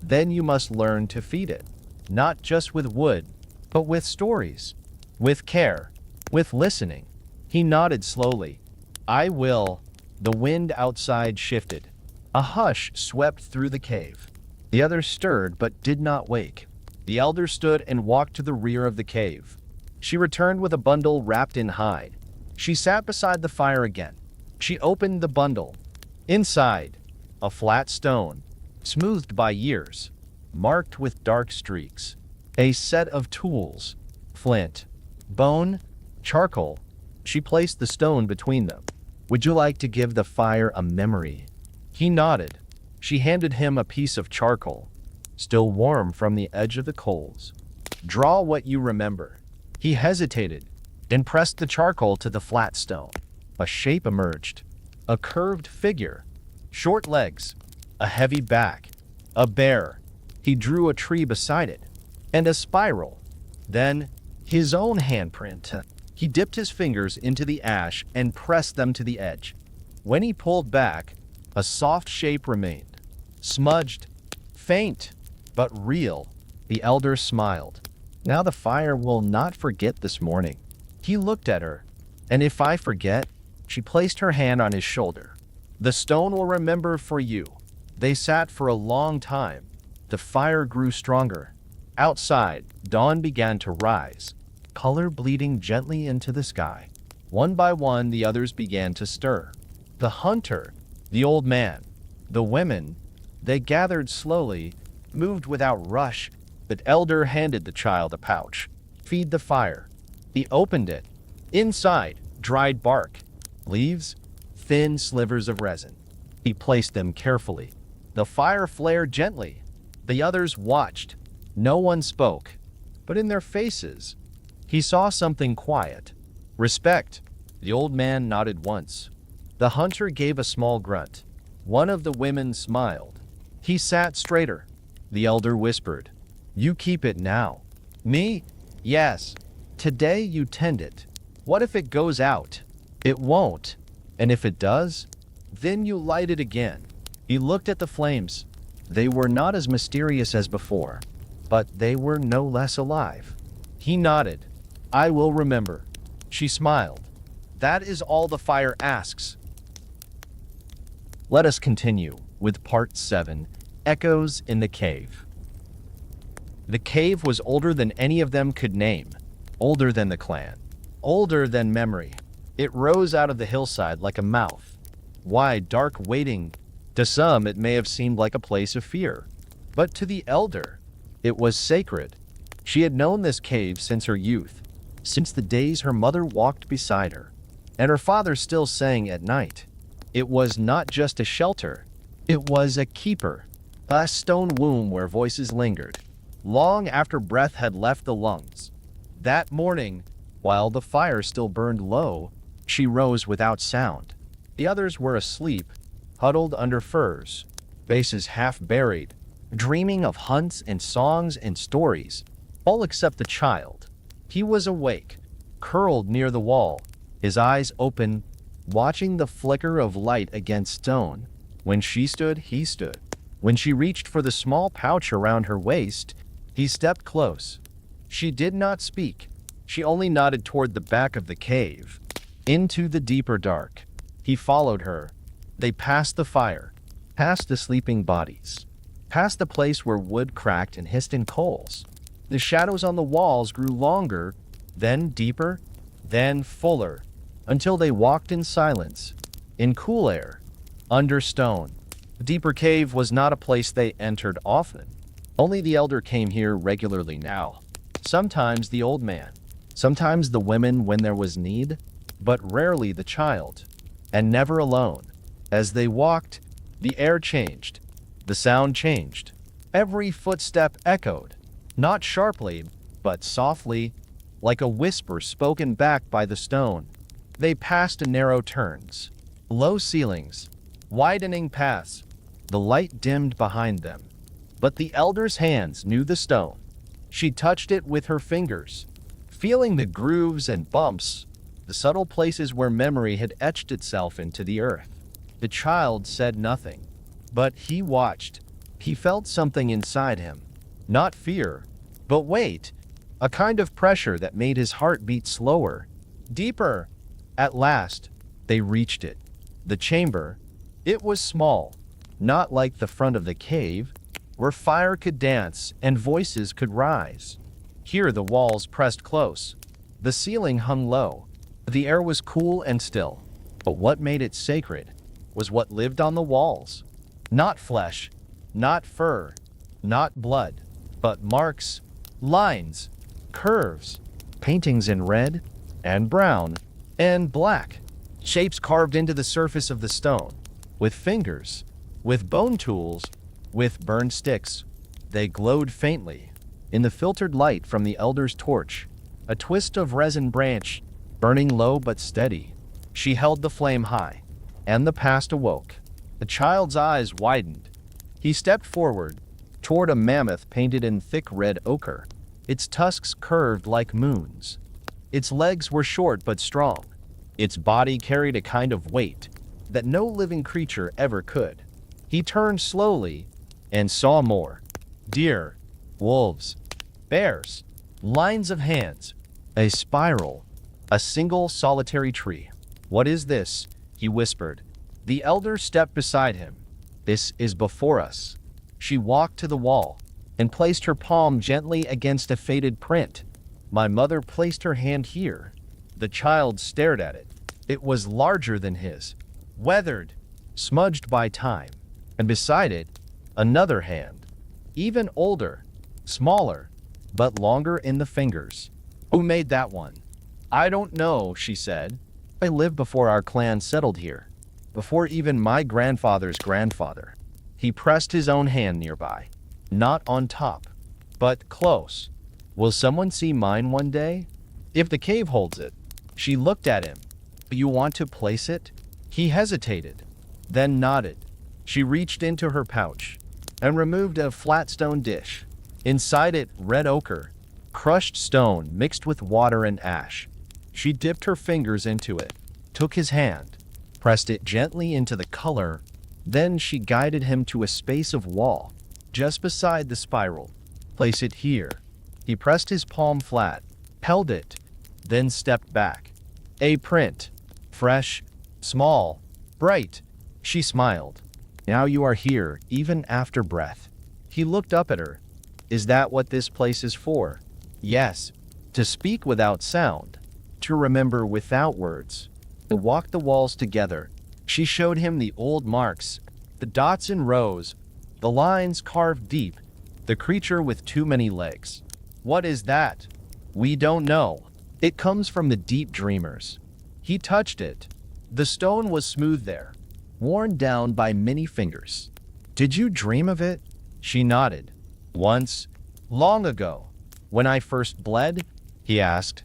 Then you must learn to feed it, not just with wood, but with stories, with care, with listening. He nodded slowly. I will. The wind outside shifted. A hush swept through the cave. The others stirred but did not wake. The elder stood and walked to the rear of the cave. She returned with a bundle wrapped in hide. She sat beside the fire again. She opened the bundle. Inside, a flat stone, smoothed by years, marked with dark streaks. A set of tools, flint, bone, charcoal. She placed the stone between them. Would you like to give the fire a memory? He nodded. She handed him a piece of charcoal, still warm from the edge of the coals. Draw what you remember. He hesitated, then pressed the charcoal to the flat stone. A shape emerged. A curved figure. Short legs. A heavy back. A bear. He drew a tree beside it. And a spiral. Then, his own handprint. He dipped his fingers into the ash and pressed them to the edge. When he pulled back, a soft shape remained. Smudged. Faint. But real. The elder smiled. Now the fire will not forget this morning. He looked at her. And if I forget, she placed her hand on his shoulder. The stone will remember for you. They sat for a long time. The fire grew stronger. Outside, dawn began to rise, color bleeding gently into the sky. One by one, the others began to stir. The hunter, the old man, the women, they gathered slowly, moved without rush. The elder handed the child a pouch. Feed the fire. He opened it. Inside, dried bark, leaves, thin slivers of resin. He placed them carefully. The fire flared gently. The others watched. No one spoke, but in their faces, he saw something quiet. Respect. The old man nodded once. The hunter gave a small grunt. One of the women smiled. He sat straighter. The elder whispered, You keep it now. Me? Yes. Today you tend it. What if it goes out? It won't. And if it does, then you light it again. He looked at the flames. They were not as mysterious as before, but they were no less alive. He nodded. I will remember. She smiled. That is all the fire asks. Let us continue with Part 7, Echoes in the Cave. The cave was older than any of them could name, older than the clan, older than memory. It rose out of the hillside like a mouth, wide, dark, waiting. To some, it may have seemed like a place of fear, but to the elder, it was sacred. She had known this cave since her youth, since the days her mother walked beside her, and her father still sang at night. It was not just a shelter, it was a keeper, a stone womb where voices lingered, long after breath had left the lungs. That morning, while the fire still burned low, she rose without sound. The others were asleep, huddled under furs, faces half buried, dreaming of hunts and songs and stories, all except the child. He was awake, curled near the wall, his eyes open, watching the flicker of light against stone. When she stood, he stood. When she reached for the small pouch around her waist, he stepped close. She did not speak. She only nodded toward the back of the cave, into the deeper dark. He followed her. They passed the fire, past the sleeping bodies, past the place where wood cracked and hissed in coals. The shadows on the walls grew longer, then deeper, then fuller, until they walked in silence, in cool air, under stone. The deeper cave was not a place they entered often. Only the elder came here regularly now. Sometimes the old man, sometimes the women when there was need, but rarely the child, and never alone. As they walked, the air changed. The sound changed. Every footstep echoed, not sharply, but softly, like a whisper spoken back by the stone. They passed narrow turns, low ceilings, widening paths. The light dimmed behind them, but the elder's hands knew the stone. She touched it with her fingers, feeling the grooves and bumps, the subtle places where memory had etched itself into the earth. The child said nothing, but he watched. He felt something inside him. Not fear, but weight. A kind of pressure that made his heart beat slower, deeper. At last, they reached it. The chamber. It was small, not like the front of the cave, where fire could dance and voices could rise. Here the walls pressed close. The ceiling hung low. The air was cool and still. But what made it sacred was what lived on the walls. Not flesh, not fur, not blood, but marks, lines, curves, paintings in red and brown and black, shapes carved into the surface of the stone, with fingers, with bone tools, with burned sticks. They glowed faintly in the filtered light from the elder's torch, a twist of resin branch, burning low but steady. She held the flame high, and the past awoke. The child's eyes widened. He stepped forward, toward a mammoth painted in thick red ochre. Its tusks curved like moons. Its legs were short but strong. Its body carried a kind of weight that no living creature ever could. He turned slowly and saw more. Deer, wolves, bears, lines of hands, a spiral, a single solitary tree. "What is this?" he whispered. The elder stepped beside him. "This is before us." She walked to the wall and placed her palm gently against a faded print. My mother placed her hand here. The child stared at it. It was larger than his, weathered, smudged by time, and beside it, another hand, even older, smaller, but longer in the fingers. "Who made that one?" "I don't know," she said. "I lived before our clan settled here, before even my grandfather's grandfather." He pressed his own hand nearby, not on top, but close. "Will someone see mine one day? If the cave holds it." She looked at him. "Do you want to place it?" He hesitated, then nodded. She reached into her pouch and removed a flat stone dish. Inside it, red ochre, crushed stone mixed with water and ash. She dipped her fingers into it, took his hand, pressed it gently into the color. Then she guided him to a space of wall, just beside the spiral. "Place it here." He pressed his palm flat, held it, then stepped back. A print. Fresh, small, bright. She smiled. "Now you are here, even after breath." He looked up at her. "Is that what this place is for?" "Yes. To speak without sound. To remember without words." They walked the walls together. She showed him the old marks, the dots in rows, the lines carved deep, the creature with too many legs. "What is that?" "We don't know. It comes from the deep dreamers." He touched it. The stone was smooth there, worn down by many fingers. "Did you dream of it?" She nodded. "Once, long ago, when I first bled?" He asked.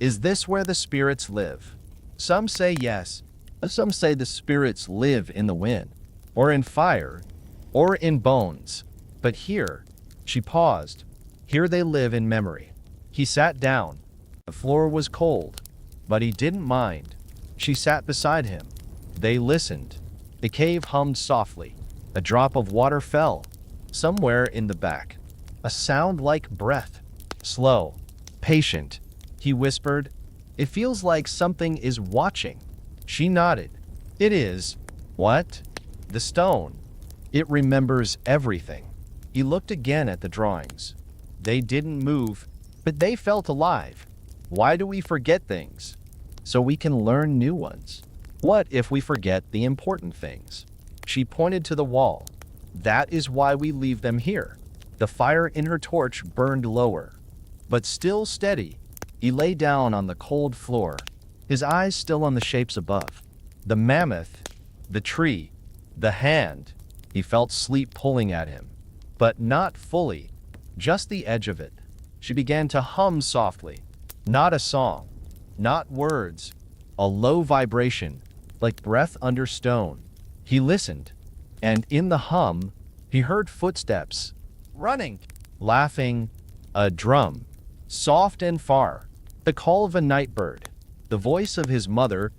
"Is this where the spirits live?" Some say yes. Some say the spirits live in the wind, or in fire, or in bones. But here, she paused. Here they live in memory. He sat down. The floor was cold, but he didn't mind. She sat beside him. They listened. The cave hummed softly. A drop of water fell, somewhere in the back. A sound like breath. Slow, patient. He whispered, "It feels like something is watching." She nodded. "It is." "What?" "The stone. It remembers everything." He looked again at the drawings. They didn't move, but they felt alive. Why do we forget things? So we can learn new ones. What if we forget the important things? She pointed to the wall. That is why we leave them here. The fire in her torch burned lower, but still steady. He lay down on the cold floor, his eyes still on the shapes above. The mammoth, the tree, the hand. He felt sleep pulling at him, but not fully, just the edge of it. She began to hum softly. Not a song, not words, a low vibration, like breath under stone. He listened, and in the hum, he heard footsteps, running, laughing, a drum, soft and far, the call of a night bird, the voice of his mother,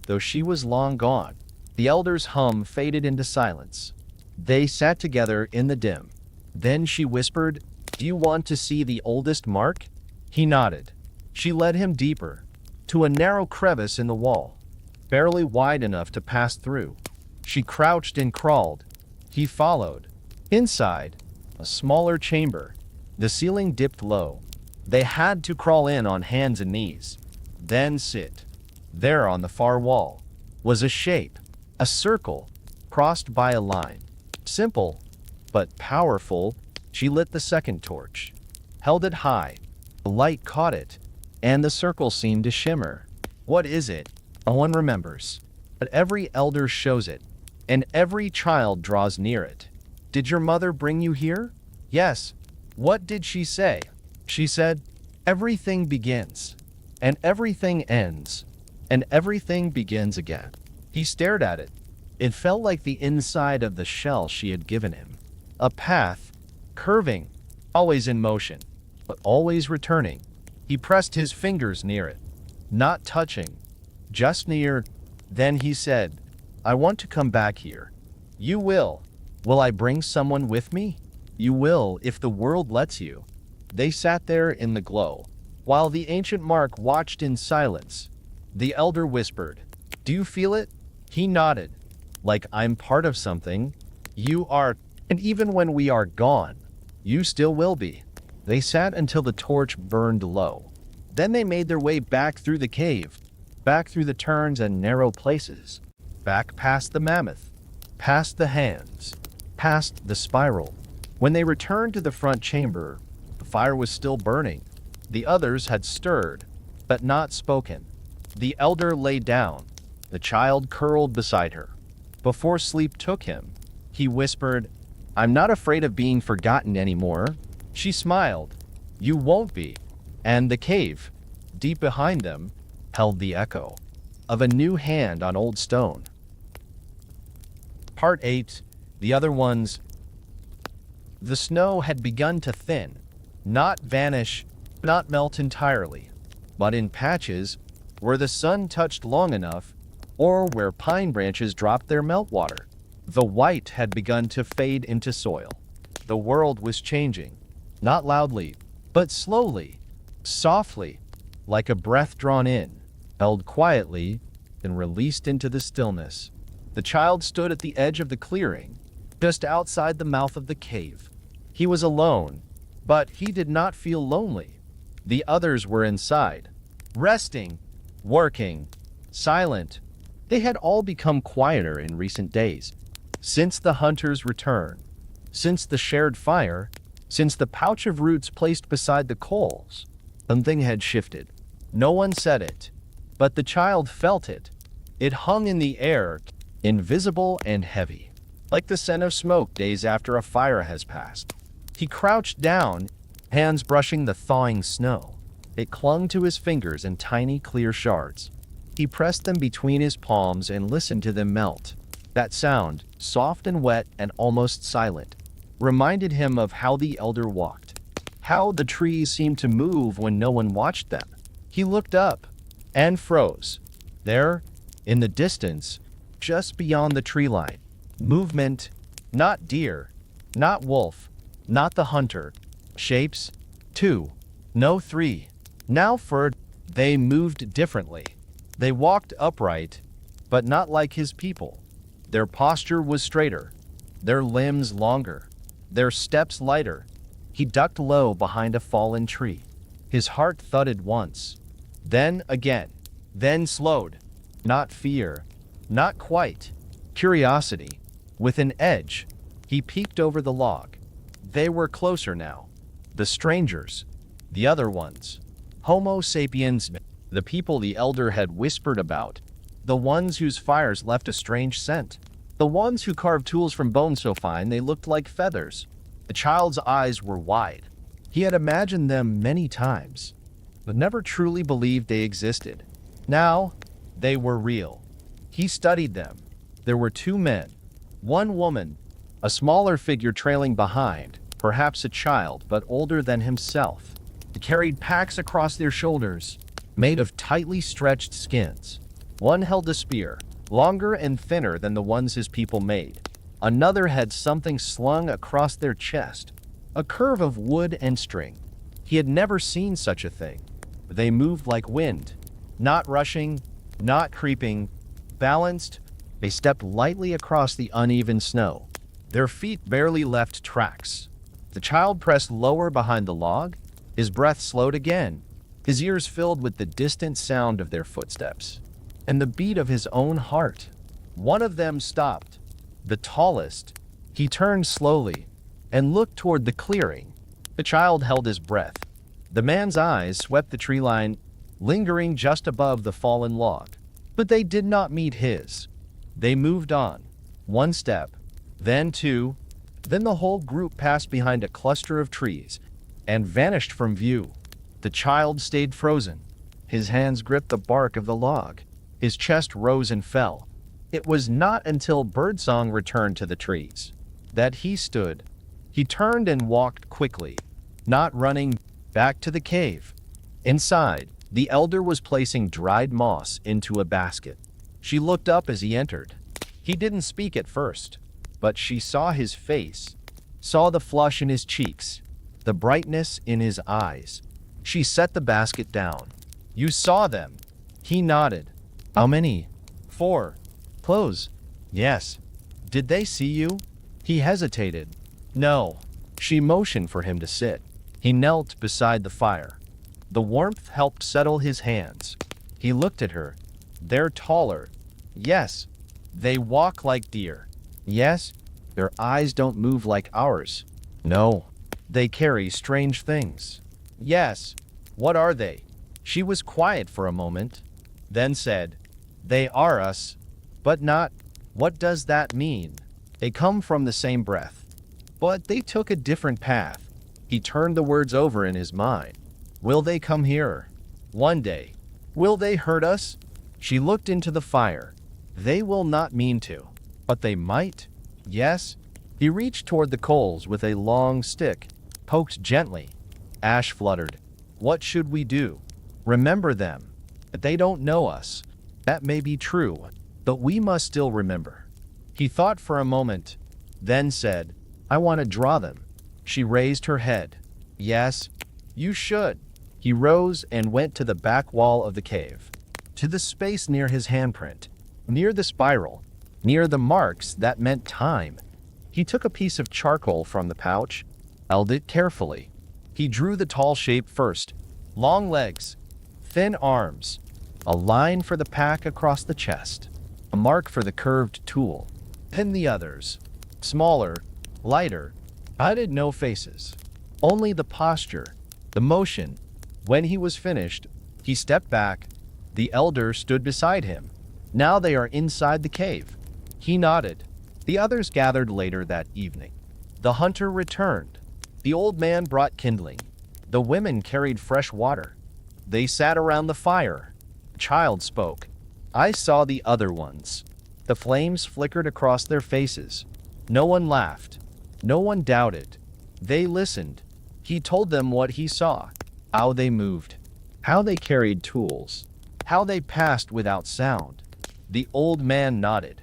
though she was long gone. The elder's hum faded into silence. They sat together in the dim. Then she whispered, "Do you want to see the oldest mark?" He nodded. She led him deeper, to a narrow crevice in the wall, barely wide enough to pass through. She crouched and crawled. He followed. Inside, a smaller chamber. The ceiling dipped low. They had to crawl in on hands and knees, then sit. There on the far wall was a shape, a circle, crossed by a line. Simple, but powerful. She lit the second torch, held it high. The light caught it, and the circle seemed to shimmer. What is it? No one remembers, but every elder shows it, and every child draws near it. Did your mother bring you here? Yes. What did she say? She said, everything begins, and everything ends, and everything begins again. He stared at it. It felt like the inside of the shell she had given him. A path, curving, always in motion, but always returning. He pressed his fingers near it, not touching, just near. Then he said, I want to come back here. You will. Will I bring someone with me? You will, if the world lets you. They sat there in the glow, while the ancient mark watched in silence. The elder whispered, Do you feel it? He nodded. Like I'm part of something. You are, and even when we are gone, you still will be. They sat until the torch burned low. Then they made their way back through the cave, back through the turns and narrow places, back past the mammoth, past the hands, past the spiral. When they returned to the front chamber, the fire was still burning. The others had stirred, but not spoken. The elder lay down. The child curled beside her. Before sleep took him, he whispered, I'm not afraid of being forgotten anymore. She smiled. You won't be. And the cave, deep behind them, held the echo of a new hand on old stone. Part 8. The other ones. The snow had begun to thin, not vanish, not melt entirely, but in patches where the sun touched long enough or where pine branches dropped their meltwater. The white had begun to fade into soil. The world was changing, not loudly, but slowly, softly, like a breath drawn in, held quietly, and released into the stillness. The child stood at the edge of the clearing, just outside the mouth of the cave. He was alone, but he did not feel lonely. The others were inside, resting, working, silent. They had all become quieter in recent days. Since the hunter's return, since the shared fire, since the pouch of roots placed beside the coals, something had shifted. No one said it, but the child felt it. It hung in the air, invisible and heavy, like the scent of smoke days after a fire has passed. He crouched down, hands brushing the thawing snow. It clung to his fingers in tiny, clear shards. He pressed them between his palms and listened to them melt. That sound, soft and wet and almost silent, reminded him of how the elder walked, how the trees seemed to move when no one watched them. He looked up and froze. There, in the distance, just beyond the tree line, movement, not deer, not wolf, not the hunter. Shapes, 2, no 3. Now furred, they moved differently. They walked upright, but not like his people. Their posture was straighter, their limbs longer, their steps lighter. He ducked low behind a fallen tree. His heart thudded once, then again, then slowed. Not fear, not quite. Curiosity. With an edge, he peeked over the log. They were closer now. The strangers. The other ones. Homo sapiens. The people the elder had whispered about. The ones whose fires left a strange scent. The ones who carved tools from bone so fine they looked like feathers. The child's eyes were wide. He had imagined them many times, but never truly believed they existed. Now, they were real. He studied them. There were 2 men, 1 woman, a smaller figure trailing behind, perhaps a child, but older than himself. They carried packs across their shoulders, made of tightly stretched skins. One held a spear, longer and thinner than the ones his people made. Another had something slung across their chest, a curve of wood and string. He had never seen such a thing. They moved like wind, not rushing, not creeping, balanced. They stepped lightly across the uneven snow. Their feet barely left tracks. The child pressed lower behind the log. His breath slowed again, his ears filled with the distant sound of their footsteps and the beat of his own heart. One of them stopped, the tallest. He turned slowly and looked toward the clearing. The child held his breath. The man's eyes swept the tree line, lingering just above the fallen log. But they did not meet his. They moved on, one step, then two. Then the whole group passed behind a cluster of trees and vanished from view. The child stayed frozen. His hands gripped the bark of the log. His chest rose and fell. It was not until birdsong returned to the trees that he stood. He turned and walked quickly, not running, back to the cave. Inside, the elder was placing dried moss into a basket. She looked up as he entered. He didn't speak at first, but she saw his face, saw the flush in his cheeks, the brightness in his eyes. She set the basket down. "You saw them?" He nodded. "How many?" "4. "Clothes?" "Yes." "Did they see you?" He hesitated. "No." She motioned for him to sit. He knelt beside the fire. The warmth helped settle his hands. He looked at her. "They're taller." "Yes." "They walk like deer." "Yes." "Their eyes don't move like ours." "No." "They carry strange things." "Yes." "What are they?" She was quiet for a moment, then said, "They are us, but not." "What does that mean?" "They come from the same breath, but they took a different path." He turned the words over in his mind. "Will they come here? One day. Will they hurt us?" She looked into the fire. "They will not mean to, but they might." "Yes." He reached toward the coals with a long stick, poked gently. Ash fluttered. "What should we do?" "Remember them. They don't know us." "That may be true, but we must still remember." He thought for a moment, then said, "I want to draw them." She raised her head. "Yes, you should." He rose and went to the back wall of the cave, to the space near his handprint, near the spiral, near the marks that meant time. He took a piece of charcoal from the pouch, held it carefully. He drew the tall shape first. Long legs, thin arms, a line for the pack across the chest, a mark for the curved tool. Then the others, smaller, lighter, hided no faces, only the posture, the motion. When he was finished, he stepped back. The elder stood beside him. Now they are inside the cave. He nodded. The others gathered later that evening. The hunter returned. The old man brought kindling. The women carried fresh water. They sat around the fire. The child spoke. "I saw the other ones." The flames flickered across their faces. No one laughed. No one doubted. They listened. He told them what he saw, how they moved, how they carried tools, how they passed without sound. The old man nodded.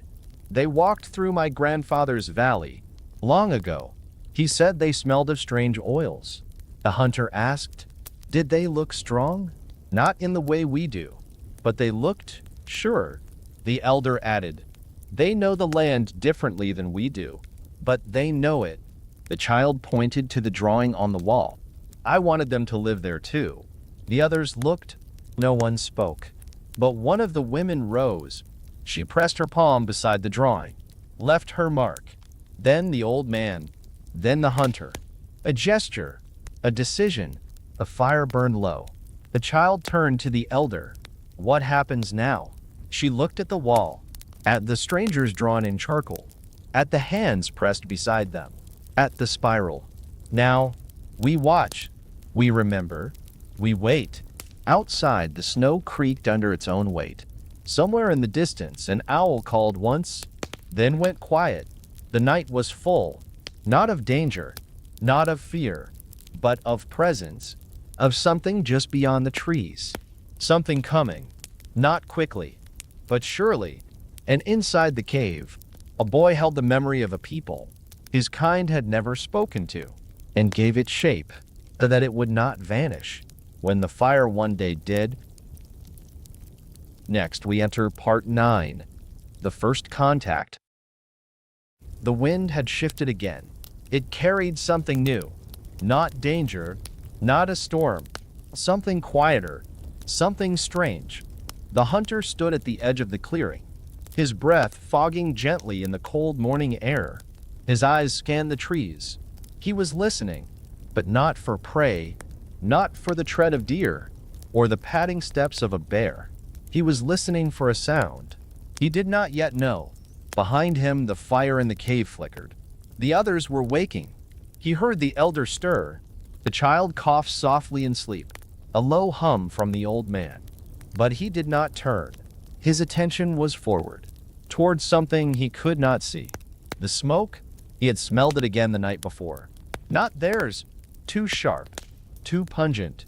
"They walked through my grandfather's valley long ago." He said they smelled of strange oils. The hunter asked, "Did they look strong?" "Not in the way we do, but they looked sure." The elder added, "They know the land differently than we do, but they know it." The child pointed to the drawing on the wall. "I wanted them to live there too." The others looked. No one spoke. But one of the women rose. She pressed her palm beside the drawing, left her mark. Then the old man. Then the hunter. A gesture. A decision. The fire burned low. The child turned to the elder. "What happens now?" She looked at the wall, at the strangers drawn in charcoal, at the hands pressed beside them, at the spiral. "Now, we watch. We remember. We wait." Outside, the snow creaked under its own weight. Somewhere in the distance, an owl called once, then went quiet. The night was full, not of danger, not of fear, but of presence, of something just beyond the trees. Something coming, not quickly, but surely. And inside the cave, A boy held the memory of a people his kind had never spoken to, and gave it shape so that it would not vanish when the fire one day did. Next, we enter Part 9, The First Contact. The wind had shifted again. It carried something new. Not danger, not a storm. Something quieter, something strange. The hunter stood at the edge of the clearing, his breath fogging gently in the cold morning air. His eyes scanned the trees. He was listening, but not for prey, not for the tread of deer, or the padding steps of a bear. He was listening for a sound he did not yet know. Behind him, the fire in the cave flickered. The others were waking. He heard the elder stir. The child coughed softly in sleep, a low hum from the old man. But he did not turn. His attention was forward, towards something he could not see. The smoke? He had smelled it again the night before. Not theirs. Too sharp, too pungent.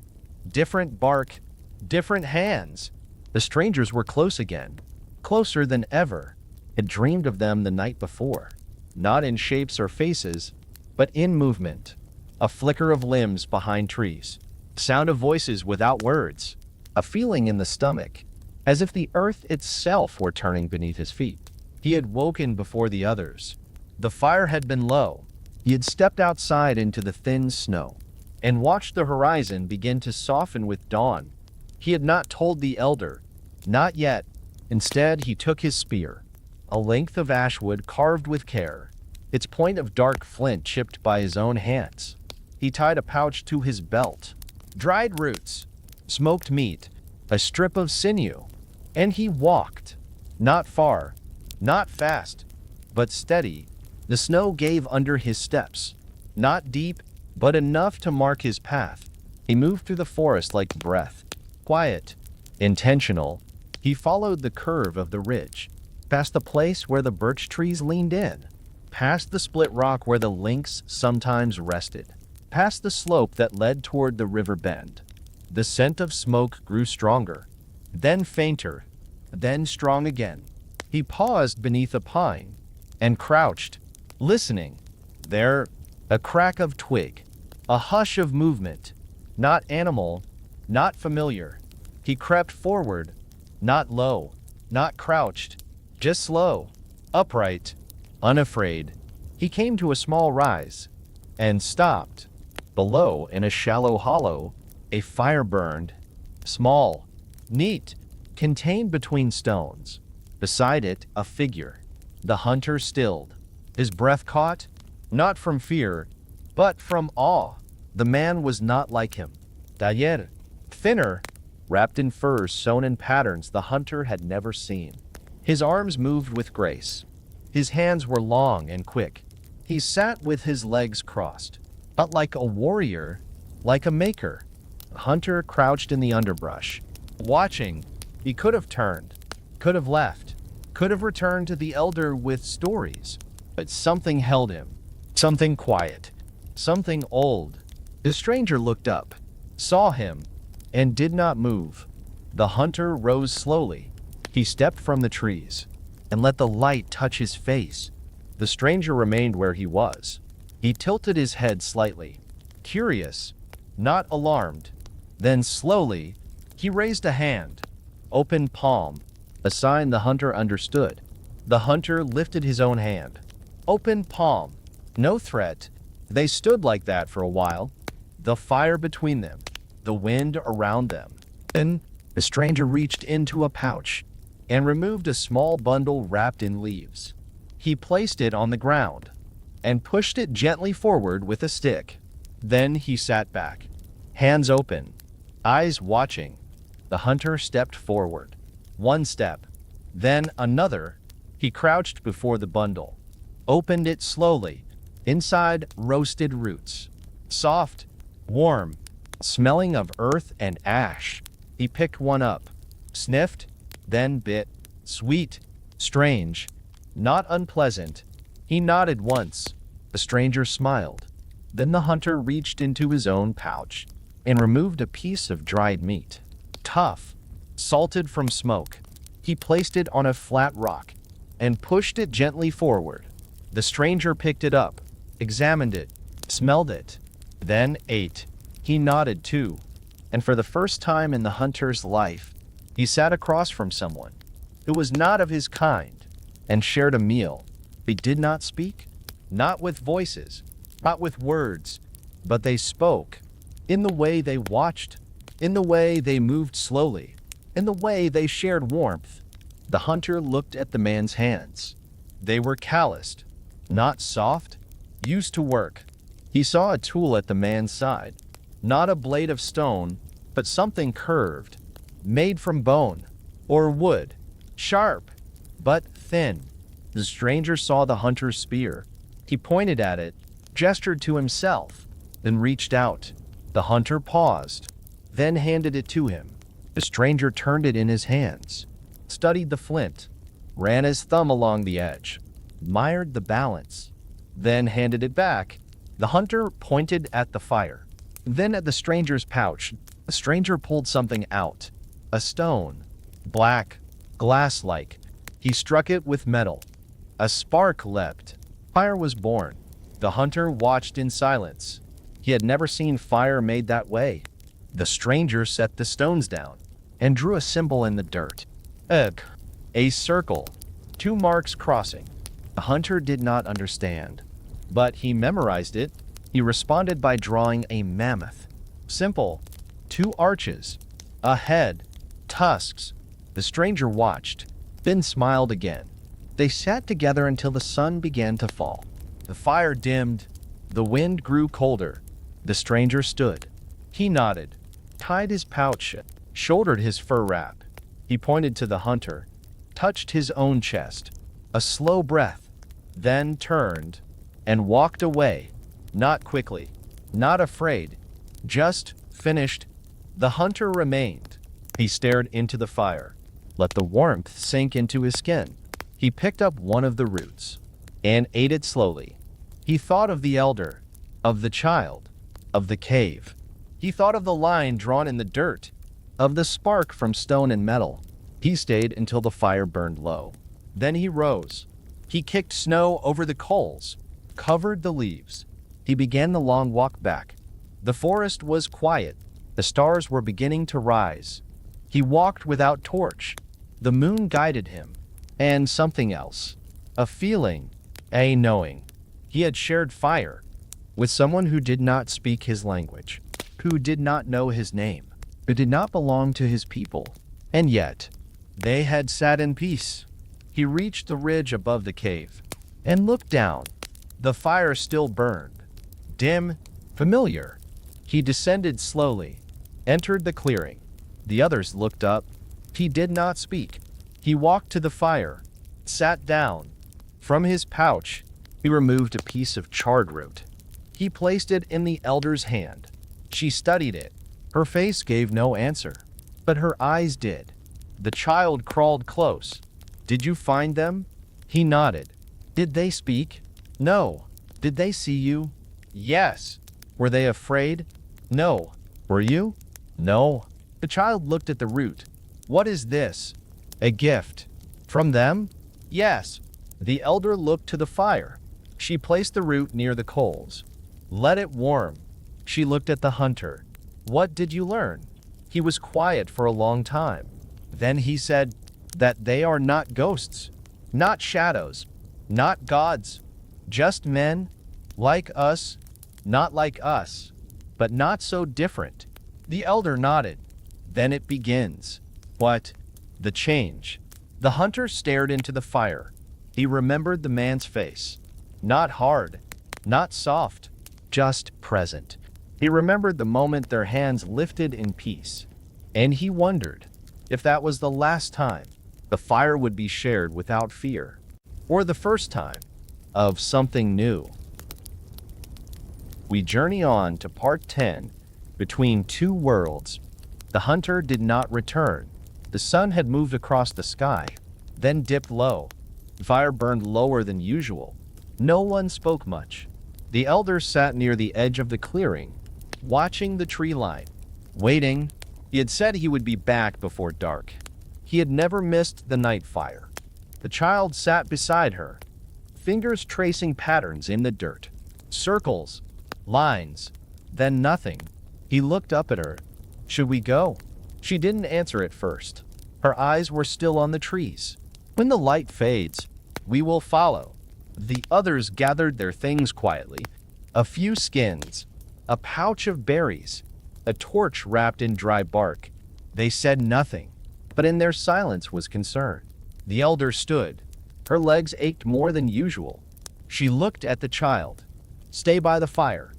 Different bark, different hands. The strangers were close again, closer than ever. Had dreamed of them the night before, not in shapes or faces, but in movement. A flicker of limbs behind trees, sound of voices without words, a feeling in the stomach, as if the earth itself were turning beneath his feet. He had woken before the others. The fire had been low. He had stepped outside into the thin snow and watched the horizon begin to soften with dawn. He had not told the elder, not yet. Instead, he took his spear, a length of ashwood carved with care, its point of dark flint chipped by his own hands. He tied a pouch to his belt, dried roots, smoked meat, a strip of sinew, and he walked. Not far, not fast, but steady. The snow gave under his steps, not deep, but enough to mark his path. He moved through the forest like breath, quiet, intentional. He followed the curve of the ridge, past the place where the birch trees leaned in, past the split rock where the lynx sometimes rested, past the slope that led toward the river bend. The scent of smoke grew stronger, then fainter, then strong again. He paused beneath a pine and crouched, listening. There, a crack of twig, a hush of movement, not animal, not familiar. He crept forward, not low, not crouched, just slow, upright, unafraid. He came to a small rise and stopped. Below, in a shallow hollow, a fire burned, small, neat, contained between stones. Beside it, a figure. The hunter stilled, his breath caught, not from fear, but from awe. The man was not like him. Taller, thinner, wrapped in furs sewn in patterns the hunter had never seen. His arms moved with grace. His hands were long and quick. He sat with his legs crossed, but like a warrior, like a maker. The hunter crouched in the underbrush, watching. He could have turned, could have left, could have returned to the elder with stories, but something held him, something quiet, something old. The stranger looked up, saw him, and did not move. The hunter rose slowly. He stepped from the trees and let the light touch his face. The stranger remained where he was. He tilted his head slightly, curious, not alarmed. Then slowly, he raised a hand, open palm, a sign the hunter understood. The hunter lifted his own hand. Open palm, no threat. They stood like that for a while, the fire between them, the wind around them. Then the stranger reached into a pouch and removed a small bundle wrapped in leaves. He placed it on the ground and pushed it gently forward with a stick. Then he sat back, hands open, eyes watching. The hunter stepped forward. One step, then another. He crouched before the bundle, opened it slowly. Inside, roasted roots, soft, warm, smelling of earth and ash. He picked one up, sniffed, then bit. Sweet, strange, not unpleasant. He nodded once. The stranger smiled. Then the hunter reached into his own pouch and removed a piece of dried meat. Tough, salted from smoke. He placed it on a flat rock and pushed it gently forward. The stranger picked it up, examined it, smelled it, then ate. He nodded too, and for the first time in the hunter's life, he sat across from someone who was not of his kind and shared a meal. They did not speak, not with voices, not with words, but they spoke in the way they watched, in the way they moved slowly, in the way they shared warmth. The hunter looked at the man's hands. They were calloused, not soft, used to work. He saw a tool at the man's side, not a blade of stone, but something curved, made from bone or wood, sharp but thin. The stranger saw the hunter's spear. He pointed at it, gestured to himself, then reached out. The hunter paused, then handed it to him. The stranger turned it in his hands, studied the flint, ran his thumb along the edge, admired the balance, then handed it back. The hunter pointed at the fire, then at the stranger's pouch. The stranger pulled something out, a stone, black, glass-like. He struck it with metal. A spark leapt. Fire was born. The hunter watched in silence. He had never seen fire made that way. The stranger set the stones down and drew a symbol in the dirt. A circle, 2 marks crossing. The hunter did not understand, but he memorized it. He responded by drawing a mammoth. Simple, 2 arches, a head, tusks. The stranger watched, then smiled again. They sat together until the sun began to fall. The fire dimmed. The wind grew colder. The stranger stood. He nodded, tied his pouch, shouldered his fur wrap. He pointed to the hunter, touched his own chest. A slow breath, then turned and walked away. Not quickly, not afraid, just finished. The hunter remained. He stared into the fire, let the warmth sink into his skin. He picked up one of the roots and ate it slowly. He thought of the elder, of the child, of the cave. He thought of the line drawn in the dirt, of the spark from stone and metal. He stayed until the fire burned low. Then he rose. He kicked snow over the coals, covered the leaves. He began the long walk back. The forest was quiet. The stars were beginning to rise. He walked without torch. The moon guided him. And something else. A feeling, a knowing. He had shared fire with someone who did not speak his language, who did not know his name, who did not belong to his people. And yet, they had sat in peace. He reached the ridge above the cave and looked down. The fire still burned, dim, familiar. He descended slowly, entered the clearing. The others looked up. He did not speak. He walked to the fire, sat down. From his pouch, he removed a piece of charred root. He placed it in the elder's hand. She studied it. Her face gave no answer, but her eyes did. The child crawled close. Did you find them? He nodded. Did they speak? No. Did they see you? Yes. Were they afraid? No. Were you? No. The child looked at the root. What is this? A gift. From them? Yes. The elder looked to the fire. She placed the root near the coals. Let it warm. She looked at the hunter. What did you learn? He was quiet for a long time. Then he said that they are not ghosts, not shadows, not gods, just men, like us, not like us, but not so different. The elder nodded. Then it begins. What? The change. The hunter stared into the fire. He remembered the man's face. Not hard, not soft, just present. He remembered the moment their hands lifted in peace. And he wondered if that was the last time the fire would be shared without fear, or the first time of something new. We journey on to part 10, Between Two Worlds. The hunter did not return. The sun had moved across the sky, then dipped low. The fire burned lower than usual. No one spoke much. The elder sat near the edge of the clearing, watching the tree line, waiting. He had said he would be back before dark. He had never missed the night fire. The child sat beside her, fingers tracing patterns in the dirt. Circles, lines, then nothing. He looked up at her. "Should we go?" She didn't answer at first. Her eyes were still on the trees. "When the light fades, we will follow." The others gathered their things quietly. A few skins, a pouch of berries, a torch wrapped in dry bark. They said nothing, but in their silence was concern. The elder stood. Her legs ached more than usual. She looked at the child. "Stay by the fire."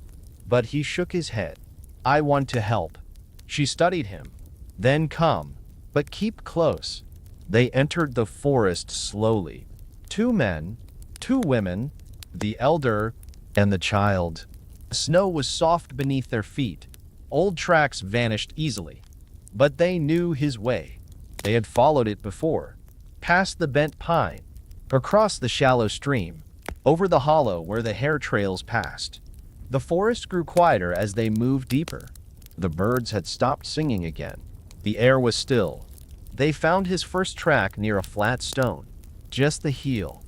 But he shook his head. "I want to help." She studied him. "Then come, but keep close." They entered the forest slowly. 2 men, 2 women, the elder, and the child. The snow was soft beneath their feet. Old tracks vanished easily. But they knew his way. They had followed it before. Past the bent pine, across the shallow stream, over the hollow where the hare trails passed. The forest grew quieter as they moved deeper. The birds had stopped singing again. The air was still. They found his first track near a flat stone. Just the heel.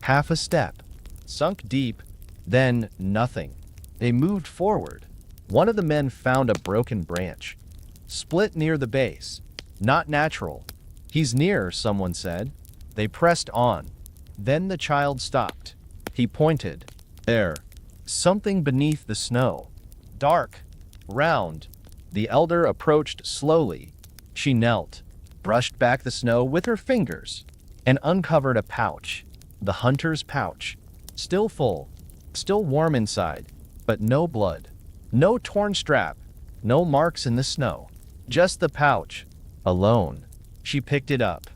Half a step. Sunk deep. Then nothing. They moved forward. One of the men found a broken branch. Split near the base. "Not natural." "He's near," someone said. They pressed on. Then the child stopped. He pointed. There. Something beneath the snow. Dark. Round. The elder approached slowly. She knelt, brushed back the snow with her fingers, and uncovered a pouch. The hunter's pouch. Still full. Still warm inside. But no blood. No torn strap. No marks in the snow. Just the pouch. Alone. She picked it up.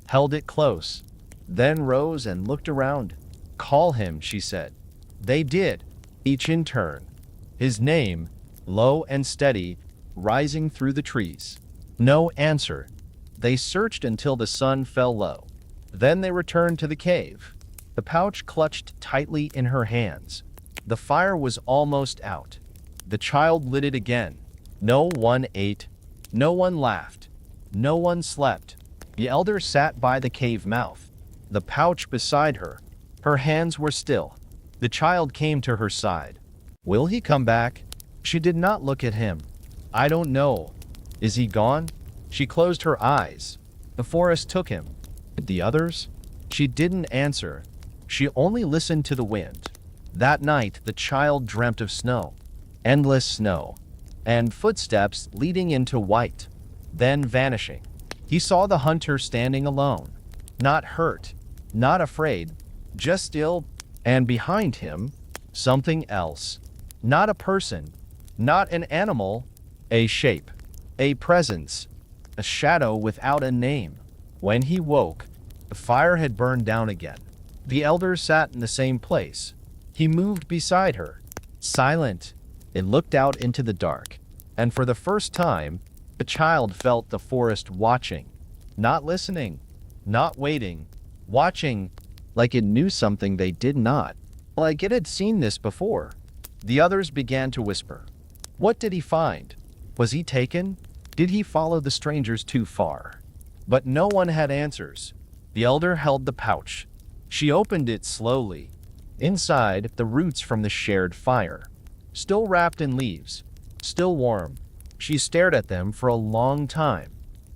Held it close. Then rose and looked around. "Call him," she said. They did, each in turn. His name, low and steady, rising through the trees. No answer. They searched until the sun fell low. Then they returned to the cave. The pouch clutched tightly in her hands. The fire was almost out. The child lit it again. No one ate. No one laughed. No one slept. The elder sat by the cave mouth, the pouch beside her. Her hands were still. The child came to her side. "Will he come back?" She did not look at him. "I don't know." "Is he gone?" She closed her eyes. The forest took him. The others? She didn't answer. She only listened to the wind. That night, the child dreamt of snow. Endless snow. And footsteps leading into white. Then vanishing. He saw the hunter standing alone. Not hurt. Not afraid. Just still. And behind him, something else. Not a person. Not an animal. A shape. A presence. A shadow without a name. When he woke, the fire had burned down again. The elder sat in the same place. He moved beside her, silent. It looked out into the dark. And for the first time, the child felt the forest watching. Not listening. Not waiting. Watching, like it knew something they did not. Like it had seen this before. The others began to whisper. What did he find? Was he taken? Did he follow the strangers too far? But no one had answers. The elder held the pouch. She opened it slowly. Inside, the roots from the shared fire. Still wrapped in leaves. Still warm. She stared at them for a long time.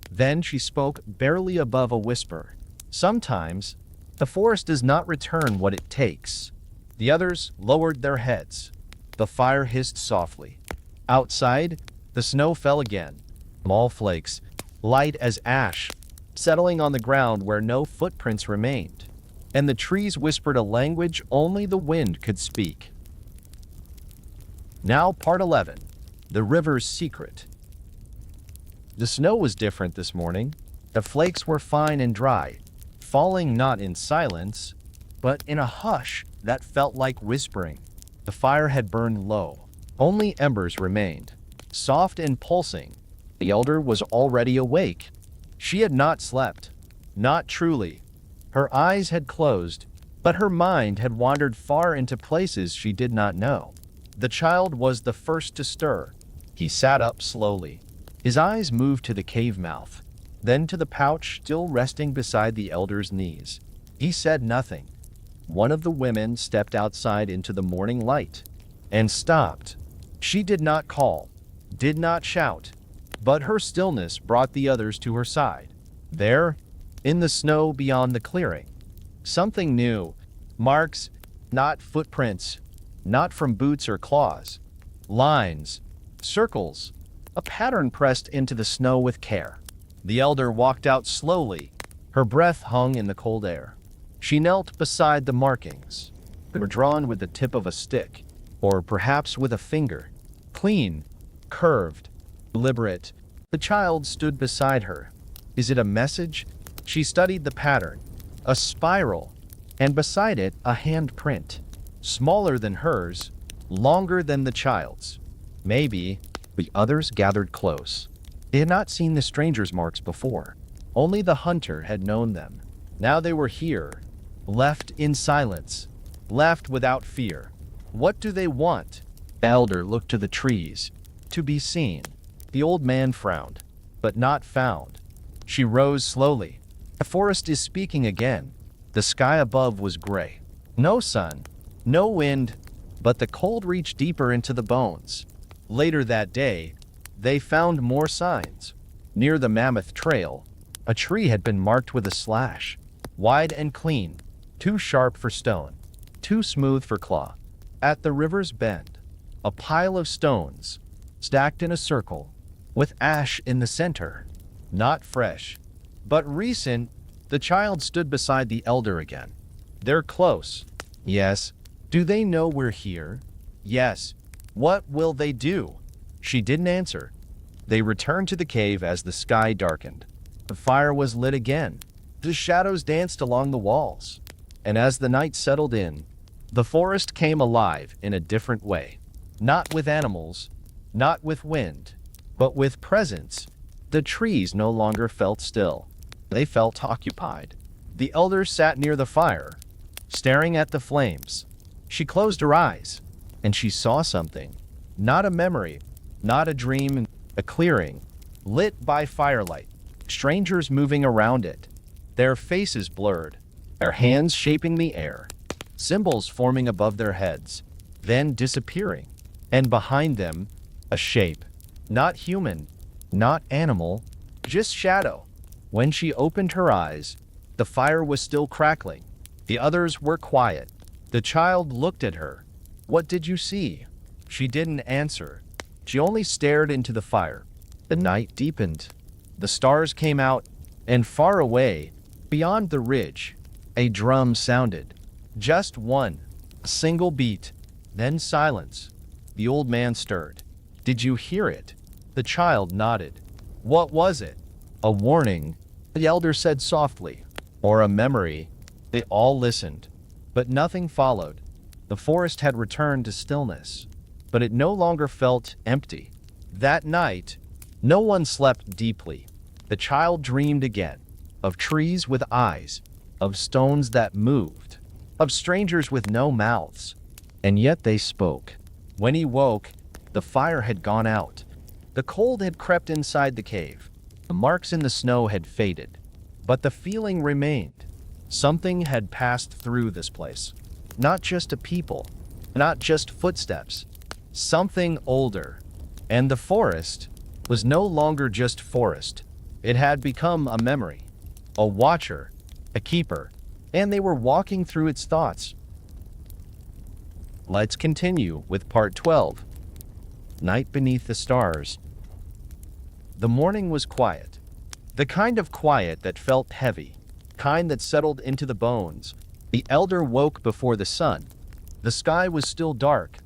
Then she spoke barely above a whisper. Sometimes, the forest does not return what it takes. The others lowered their heads. The fire hissed softly. Outside, the snow fell again. Small flakes, light as ash, settling on the ground where no footprints remained. And the trees whispered a language only the wind could speak. Now part 11. The River's Secret. The snow was different this morning. The flakes were fine and dry, falling not in silence, but in a hush that felt like whispering. The fire had burned low. Only embers remained, soft and pulsing. The elder was already awake. She had not slept. Not truly. Her eyes had closed, but her mind had wandered far into places she did not know. The child was the first to stir. He sat up slowly. His eyes moved to the cave mouth, then to the pouch still resting beside the elder's knees. He said nothing. One of the women stepped outside into the morning light and stopped. She did not call, did not shout, but her stillness brought the others to her side. There, in the snow beyond the clearing, something new. Marks, not footprints, not from boots or claws. Lines, circles, a pattern pressed into the snow with care. The elder walked out slowly. Her breath hung in the cold air. She knelt beside the markings. They were drawn with the tip of a stick, or perhaps with a finger. Clean, curved, deliberate. The child stood beside her. Is it a message? She studied the pattern. A spiral, and beside it a handprint. Smaller than hers, longer than the child's. Maybe. The others gathered close. They had not seen the stranger's marks before. Only the hunter had known them. Now they were here, left in silence, left without fear. What do they want? The elder looked to the trees. To be seen. The old man frowned, but not found. She rose slowly. The forest is speaking again. The sky above was gray. No sun, no wind, but the cold reached deeper into the bones. Later that day, they found more signs. Near the Mammoth Trail, a tree had been marked with a slash. Wide and clean, too sharp for stone, too smooth for claw. At the river's bend, a pile of stones, stacked in a circle, with ash in the center. Not fresh, but recent. The child stood beside the elder again. They're close. Yes. Do they know we're here? Yes. What will they do? She didn't answer. They returned to the cave as the sky darkened. The fire was lit again. The shadows danced along the walls. And as the night settled in, the forest came alive in a different way. Not with animals, not with wind, but with presence. The trees no longer felt still. They felt occupied. The elder sat near the fire, staring at the flames. She closed her eyes, and she saw something. Not a memory, not a dream, a clearing, lit by firelight. Strangers moving around it, their faces blurred, their hands shaping the air, symbols forming above their heads, then disappearing. And behind them, a shape. Not human, not animal, just shadow. When she opened her eyes, the fire was still crackling. The others were quiet. The child looked at her. What did you see? She didn't answer. She only stared into the fire. The night deepened. The stars came out, and far away, beyond the ridge, a drum sounded. Just one, a single beat, then silence. The old man stirred. Did you hear it? The child nodded. What was it? A warning, the elder said softly. Or a memory. They all listened, but nothing followed. The forest had returned to stillness, but it no longer felt empty. That night, no one slept deeply. The child dreamed again, of trees with eyes, of stones that moved, of strangers with no mouths, and yet they spoke. When he woke, the fire had gone out. The cold had crept inside the cave. The marks in the snow had faded, but the feeling remained. Something had passed through this place. Not just a people, not just footsteps. Something older. And the forest was no longer just forest. It had become a memory, a watcher, a keeper, and they were walking through its thoughts. Let's continue with part 12. Night beneath the stars. The morning was quiet. The kind of quiet that felt heavy, kind that settled into the bones. The elder woke before the sun. The sky was still dark,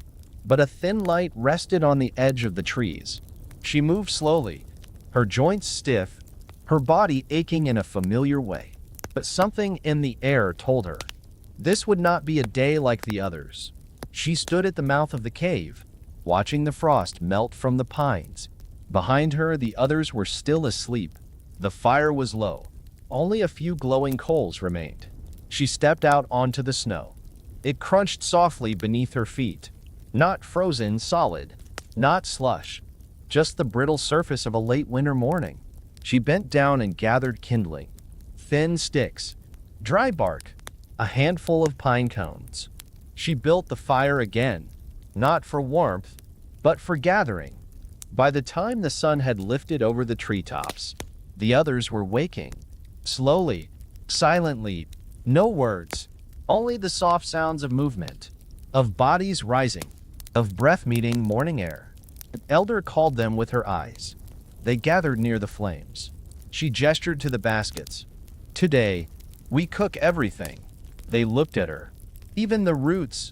but a thin light rested on the edge of the trees. She moved slowly, her joints stiff, her body aching in a familiar way. But something in the air told her this would not be a day like the others. She stood at the mouth of the cave, watching the frost melt from the pines. Behind her, the others were still asleep. The fire was low. Only a few glowing coals remained. She stepped out onto the snow. It crunched softly beneath her feet. Not frozen solid, not slush, just the brittle surface of a late winter morning. She bent down and gathered kindling. Thin sticks, dry bark, a handful of pine cones. She built the fire again, not for warmth, but for gathering. By the time the sun had lifted over the treetops, the others were waking. Slowly, silently, no words, only the soft sounds of movement, of bodies rising, of breath meeting morning air. An elder called them with her eyes. They gathered near the flames. She gestured to the baskets. "Today, we cook everything." They looked at her. "Even the roots?"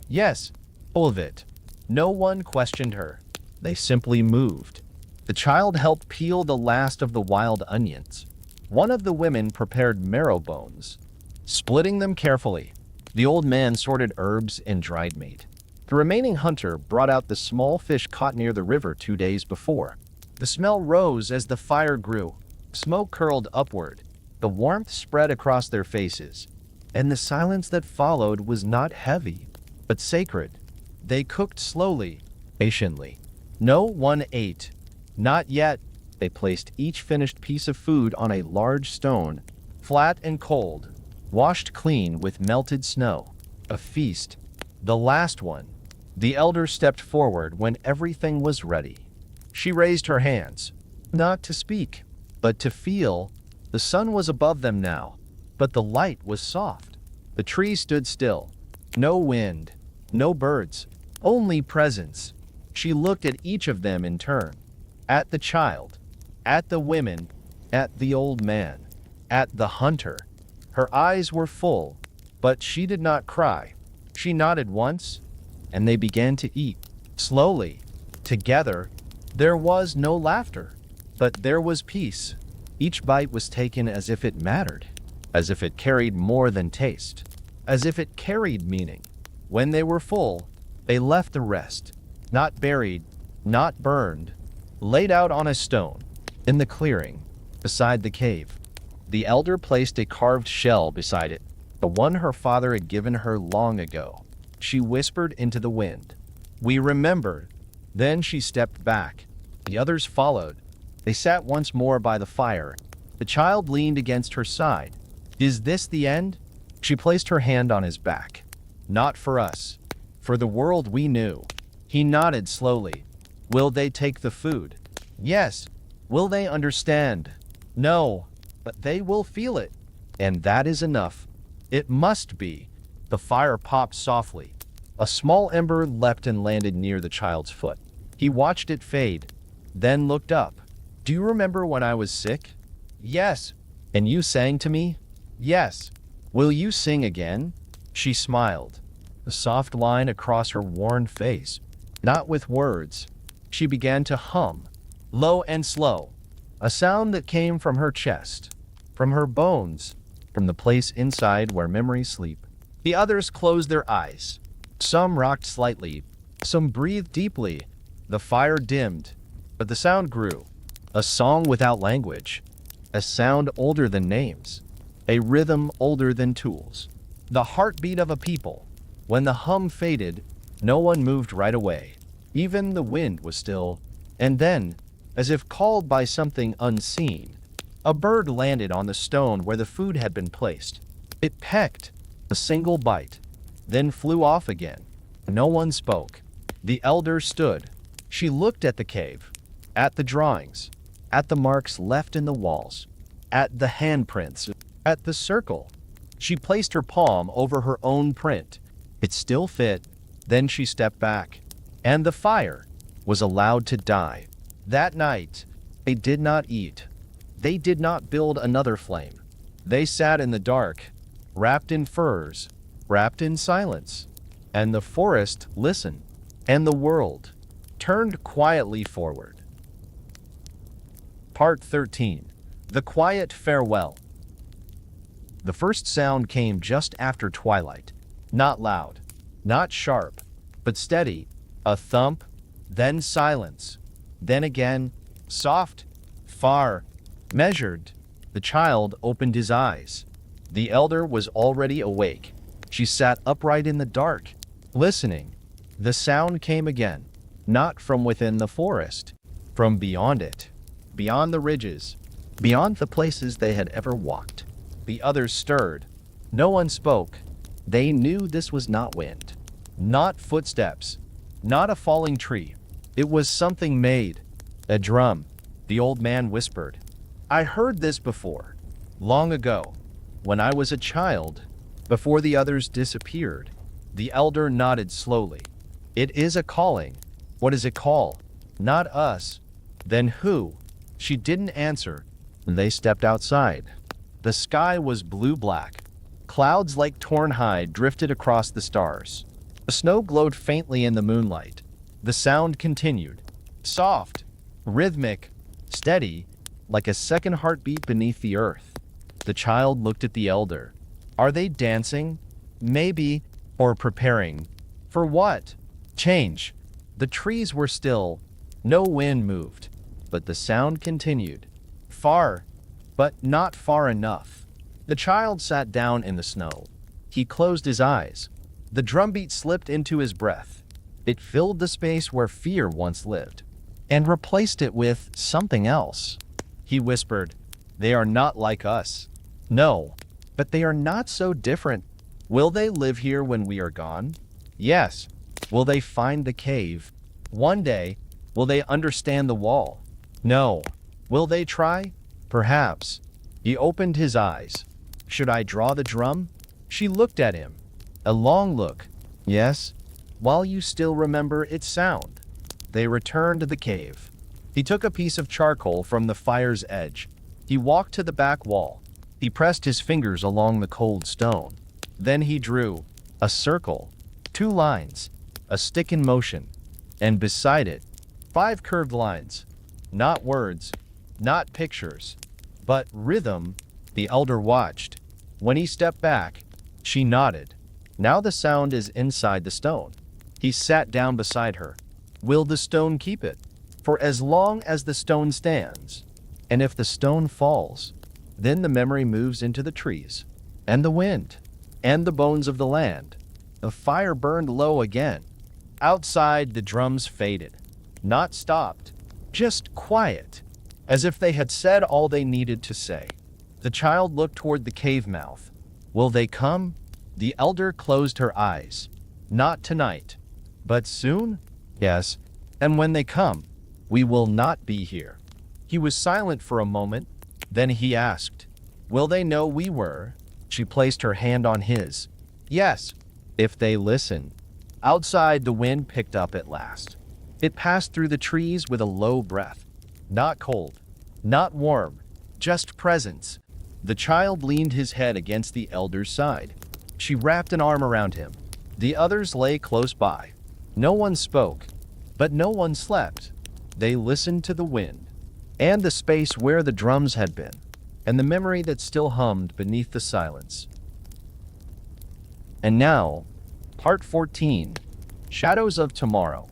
"Yes, all of it." No one questioned her. They simply moved. The child helped peel the last of the wild onions. One of the women prepared marrow bones, splitting them carefully. The old man sorted herbs and dried meat. The remaining hunter brought out the small fish caught near the river 2 days before. The smell rose as the fire grew. Smoke curled upward. The warmth spread across their faces. And the silence that followed was not heavy, but sacred. They cooked slowly, patiently. No one ate. Not yet. They placed each finished piece of food on a large stone, flat and cold, washed clean with melted snow. A feast. The last one. The elder stepped forward when everything was ready. She raised her hands, not to speak, but to feel. The sun was above them now, but the light was soft. The trees stood still. No wind, no birds, only presence. She looked at each of them in turn. At the child, at the women, at the old man, at the hunter. Her eyes were full, but she did not cry. She nodded once, and they began to eat. Slowly, together. There was no laughter, but there was peace. Each bite was taken as if it mattered, as if it carried more than taste, as if it carried meaning. When they were full, they left the rest, not buried, not burned, laid out on a stone, in the clearing, beside the cave. The elder placed a carved shell beside it, the one her father had given her long ago. She whispered into the wind, "We remember." Then she stepped back. The others followed. They sat once more by the fire. The child leaned against her side. "Is this the end?" She placed her hand on his back. "Not for us. For the world we knew." He nodded slowly. "Will they take the food?" "Yes." "Will they understand?" "No. But they will feel it. And that is enough. It must be." The fire popped softly. A small ember leapt and landed near the child's foot. He watched it fade, then looked up. "Do you remember when I was sick?" "Yes." "And you sang to me?" "Yes." "Will you sing again?" She smiled, a soft line across her worn face. Not with words. She began to hum, low and slow, a sound that came from her chest, from her bones, from the place inside where memories sleep. The others closed their eyes. Some rocked slightly, some breathed deeply. The fire dimmed, but the sound grew. A song without language, a sound older than names, a rhythm older than tools. The heartbeat of a people. When the hum faded, no one moved right away. Even the wind was still. And then, as if called by something unseen, a bird landed on the stone where the food had been placed. It pecked, a single bite, then flew off again. No one spoke. The elder stood. She looked at the cave, at the drawings, at the marks left in the walls, at the handprints, at the circle. She placed her palm over her own print. It still fit. Then she stepped back, and the fire was allowed to die. That night, they did not eat. They did not build another flame. They sat in the dark, wrapped in furs, wrapped in silence. And the forest listened, and the world turned quietly forward. Part 13. The Quiet Farewell. The first sound came just after twilight. Not loud, not sharp, but steady. A thump, then silence. Then again, soft, far, measured. The child opened his eyes. The elder was already awake. She sat upright in the dark, listening. The sound came again, not from within the forest, from beyond it, beyond the ridges, beyond the places they had ever walked. The others stirred. No one spoke. They knew this was not wind. Not footsteps. Not a falling tree. It was something made. A drum. The old man whispered. I heard this before. Long ago. When I was a child. Before the others disappeared. The elder nodded slowly. It is a calling. What does it call? Not us. Then who? She didn't answer. They stepped outside. The sky was blue-black. Clouds like torn hide drifted across the stars. The snow glowed faintly in the moonlight. The sound continued. Soft, rhythmic, steady, like a second heartbeat beneath the earth. The child looked at the elder. Are they dancing? Maybe. Or preparing. For what? Change. The trees were still. No wind moved. But the sound continued. Far, but not far enough. The child sat down in the snow. He closed his eyes. The drumbeat slipped into his breath. It filled the space where fear once lived, and replaced it with something else. He whispered, They are not like us. No, but they are not so different. Will they live here when we are gone? Yes. Will they find the cave? One day. Will they understand the wall? No. Will they try? Perhaps. He opened his eyes. Should I draw the drum? She looked at him. A long look. Yes. While you still remember its sound. They returned to the cave. He took a piece of charcoal from the fire's edge. He walked to the back wall. He pressed his fingers along the cold stone. Then he drew a circle, 2 lines, a stick in motion, and beside it, 5 curved lines. Not words, not pictures, but rhythm. The elder watched. When he stepped back, she nodded. Now the sound is inside the stone. He sat down beside her. Will the stone keep it? For as long as the stone stands. And if the stone falls, then the memory moves into the trees, and the wind, and the bones of the land. The fire burned low again. Outside, the drums faded. Not stopped, just quiet, as if they had said all they needed to say. The child looked toward the cave mouth. Will they come? The elder closed her eyes. Not tonight. But soon? Yes. And when they come, we will not be here. He was silent for a moment. Then he asked, Will they know we were? She placed her hand on his. Yes, if they listen. Outside, the wind picked up at last. It passed through the trees with a low breath. Not cold, not warm, just presence. The child leaned his head against the elder's side. She wrapped an arm around him. The others lay close by. No one spoke, but no one slept. They listened to the wind, and the space where the drums had been, and the memory that still hummed beneath the silence. And now, Part 14, Shadows of Tomorrow.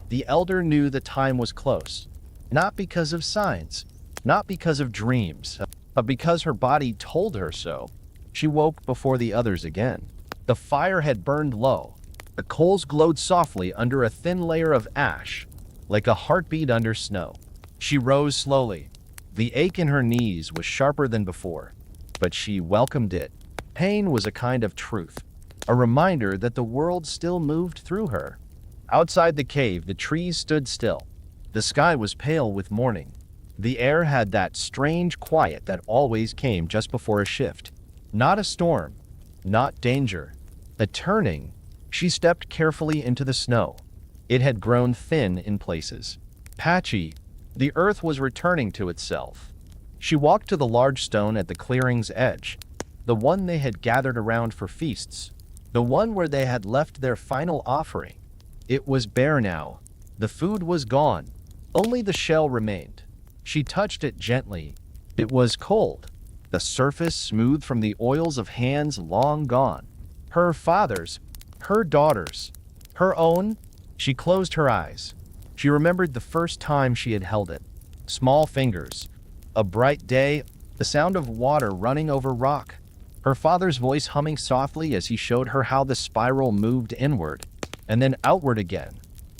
The elder knew the time was close, not because of signs, not because of dreams, but because her body told her so. She woke before the others again. The fire had burned low. The coals glowed softly under a thin layer of ash, like a heartbeat under snow. She rose slowly. The ache in her knees was sharper than before, but she welcomed it. Pain was a kind of truth, a reminder that the world still moved through her. Outside the cave, the trees stood still. The sky was pale with morning. The air had that strange quiet that always came just before a shift. Not a storm, not danger. A turning. She stepped carefully into the snow. It had grown thin in places. Patchy. The earth was returning to itself. She walked to the large stone at the clearing's edge, the one they had gathered around for feasts, the one where they had left their final offering. It was bare now. The food was gone. Only the shell remained. She touched it gently. It was cold, the surface smooth from the oils of hands long gone. Her father's, her daughter's, her own. She closed her eyes. She remembered the first time she had held it. Small fingers. A bright day, the sound of water running over rock. Her father's voice humming softly as he showed her how the spiral moved inward, and then outward again.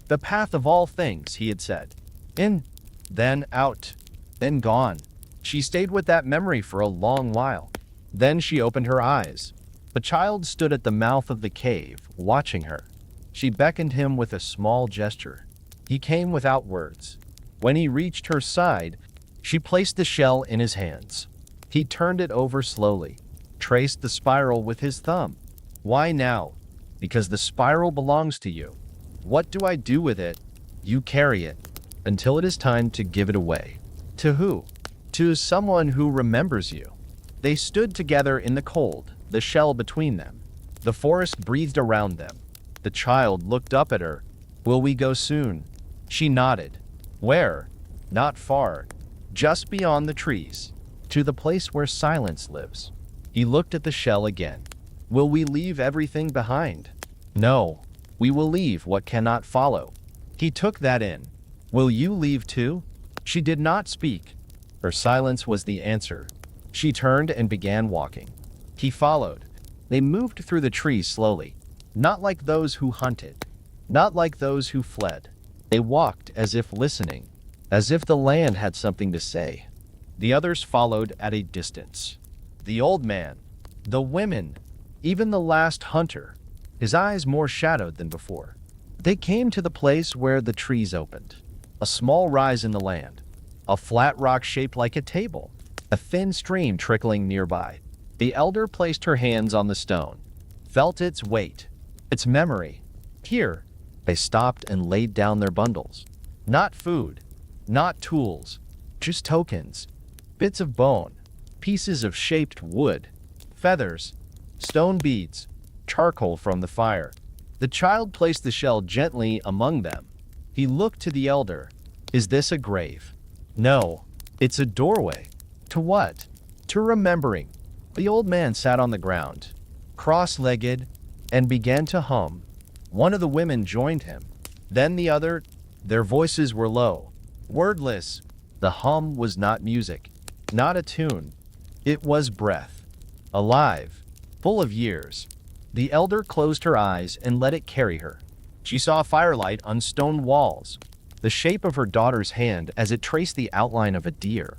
The path of all things, he had said. In, then out, then gone. She stayed with that memory for a long while. Then she opened her eyes. The child stood at the mouth of the cave, watching her. She beckoned him with a small gesture. He came without words. When he reached her side, she placed the shell in his hands. He turned it over slowly, traced the spiral with his thumb. Why now? Because the spiral belongs to you. What do I do with it? You carry it until it is time to give it away. To who? To someone who remembers you. They stood together in the cold, the shell between them. The forest breathed around them. The child looked up at her. Will we go soon? She nodded. Where? Not far. Just beyond the trees. To the place where silence lives. He looked at the shell again. Will we leave everything behind? No. We will leave what cannot follow. He took that in. Will you leave too? She did not speak. Her silence was the answer. She turned and began walking. He followed. They moved through the trees slowly, not like those who hunted, not like those who fled. They walked as if listening, as if the land had something to say. The others followed at a distance. The old man, the women, even the last hunter, his eyes more shadowed than before. They came to the place where the trees opened. A small rise in the land, a flat rock shaped like a table, a thin stream trickling nearby. The elder placed her hands on the stone, felt its weight, its memory. Here, they stopped and laid down their bundles. Not food, not tools, just tokens, bits of bone, pieces of shaped wood, feathers, stone beads, charcoal from the fire. The child placed the shell gently among them. He looked to the elder. Is this a grave? No, it's a doorway. To what? To remembering. The old man sat on the ground, cross-legged, and began to hum. One of the women joined him. Then the other. Their voices were low, wordless. The hum was not music, not a tune. It was breath. Alive, full of years. The elder closed her eyes and let it carry her. She saw firelight on stone walls, the shape of her daughter's hand as it traced the outline of a deer.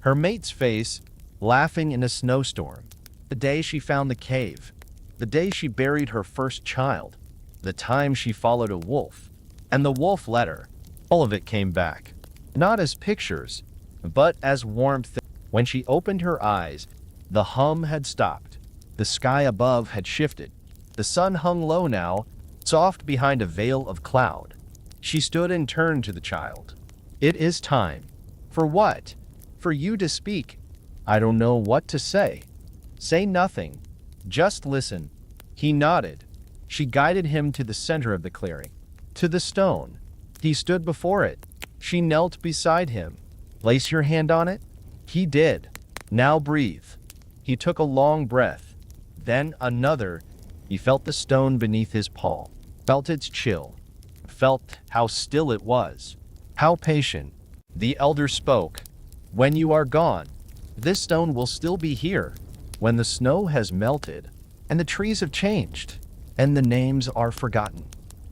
Her mate's face, laughing in a snowstorm. The day she found the cave. The day she buried her first child. The time she followed a wolf. And the wolf led her. All of it came back. Not as pictures, but as warmth. When she opened her eyes, the hum had stopped. The sky above had shifted. The sun hung low now, soft behind a veil of cloud. She stood and turned to the child. It is time. For what? For you to speak. I don't know what to say. Say nothing. Just listen. He nodded. She guided him to the center of the clearing. To the stone. He stood before it. She knelt beside him. Place your hand on it? He did. Now breathe. He took a long breath. Then another. He felt the stone beneath his palm. Felt its chill. Felt how still it was. How patient. The elder spoke. When you are gone, this stone will still be here. When the snow has melted, and the trees have changed, and the names are forgotten,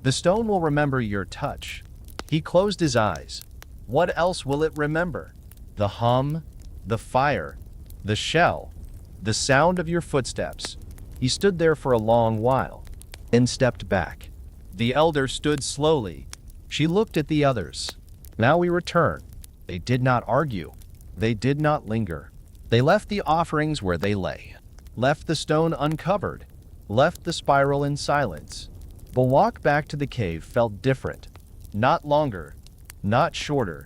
the stone will remember your touch. He closed his eyes. What else will it remember? The hum, the fire, the shell, the sound of your footsteps. He stood there for a long while, then stepped back. The elder stood slowly. She looked at the others. Now we return. They did not argue. They did not linger. They left the offerings where they lay, left the stone uncovered, left the spiral in silence. The walk back to the cave felt different. Not longer, not shorter,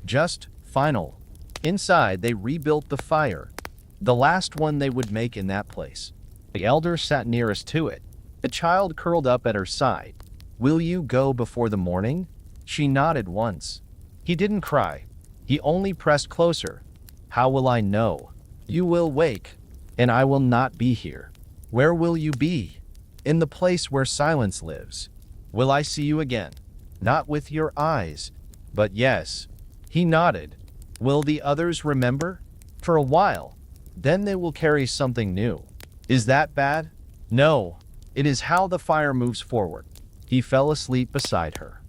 just final. Inside, they rebuilt the fire, the last one they would make in that place. The elder sat nearest to it. The child curled up at her side. Will you go before the morning? She nodded once. He didn't cry. He only pressed closer. How will I know? You will wake, and I will not be here. Where will you be? In the place where silence lives. Will I see you again? Not with your eyes, but yes. He nodded. Will the others remember? For a while. Then they will carry something new. Is that bad? No. It is how the fire moves forward. He fell asleep beside her.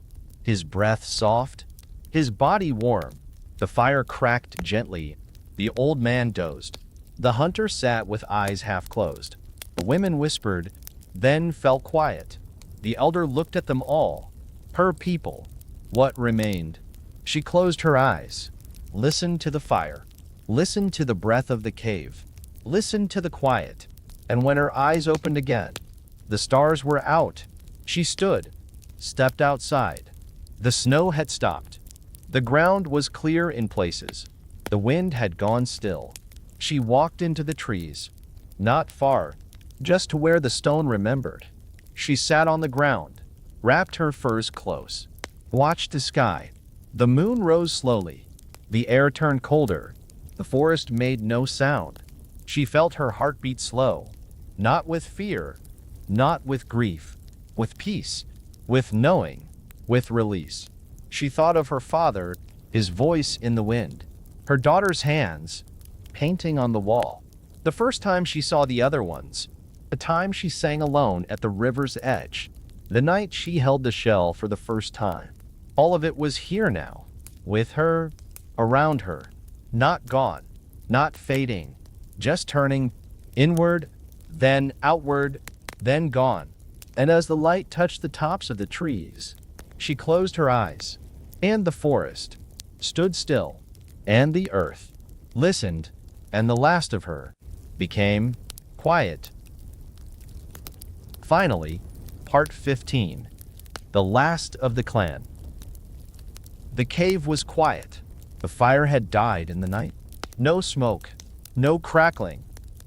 His breath soft, his body warm. The fire cracked gently. The old man dozed. The hunter sat with eyes half closed. The women whispered, then fell quiet. The elder looked at them all. Her people. What remained? She closed her eyes. Listened to the fire. Listened to the breath of the cave. Listened to the quiet. And when her eyes opened again, the stars were out. She stood, stepped outside. The snow had stopped. The ground was clear in places. The wind had gone still. She walked into the trees. Not far, just to where the stone remembered. She sat on the ground, wrapped her furs close, watched the sky. The moon rose slowly. The air turned colder. The forest made no sound. She felt her heartbeat slow, not with fear, not with grief, with peace, with knowing, with release. She thought of her father, his voice in the wind, her daughter's hands, painting on the wall. The first time she saw the other ones, the time she sang alone at the river's edge, the night she held the shell for the first time. All of it was here now, with her, around her, not gone, not fading, just turning inward, then outward, then gone. And as the light touched the tops of the trees, she closed her eyes, and the forest stood still, and the earth listened, and the last of her became quiet. Finally, part 15, the last of the clan. The cave was quiet. The fire had died in the night. No smoke, no crackling,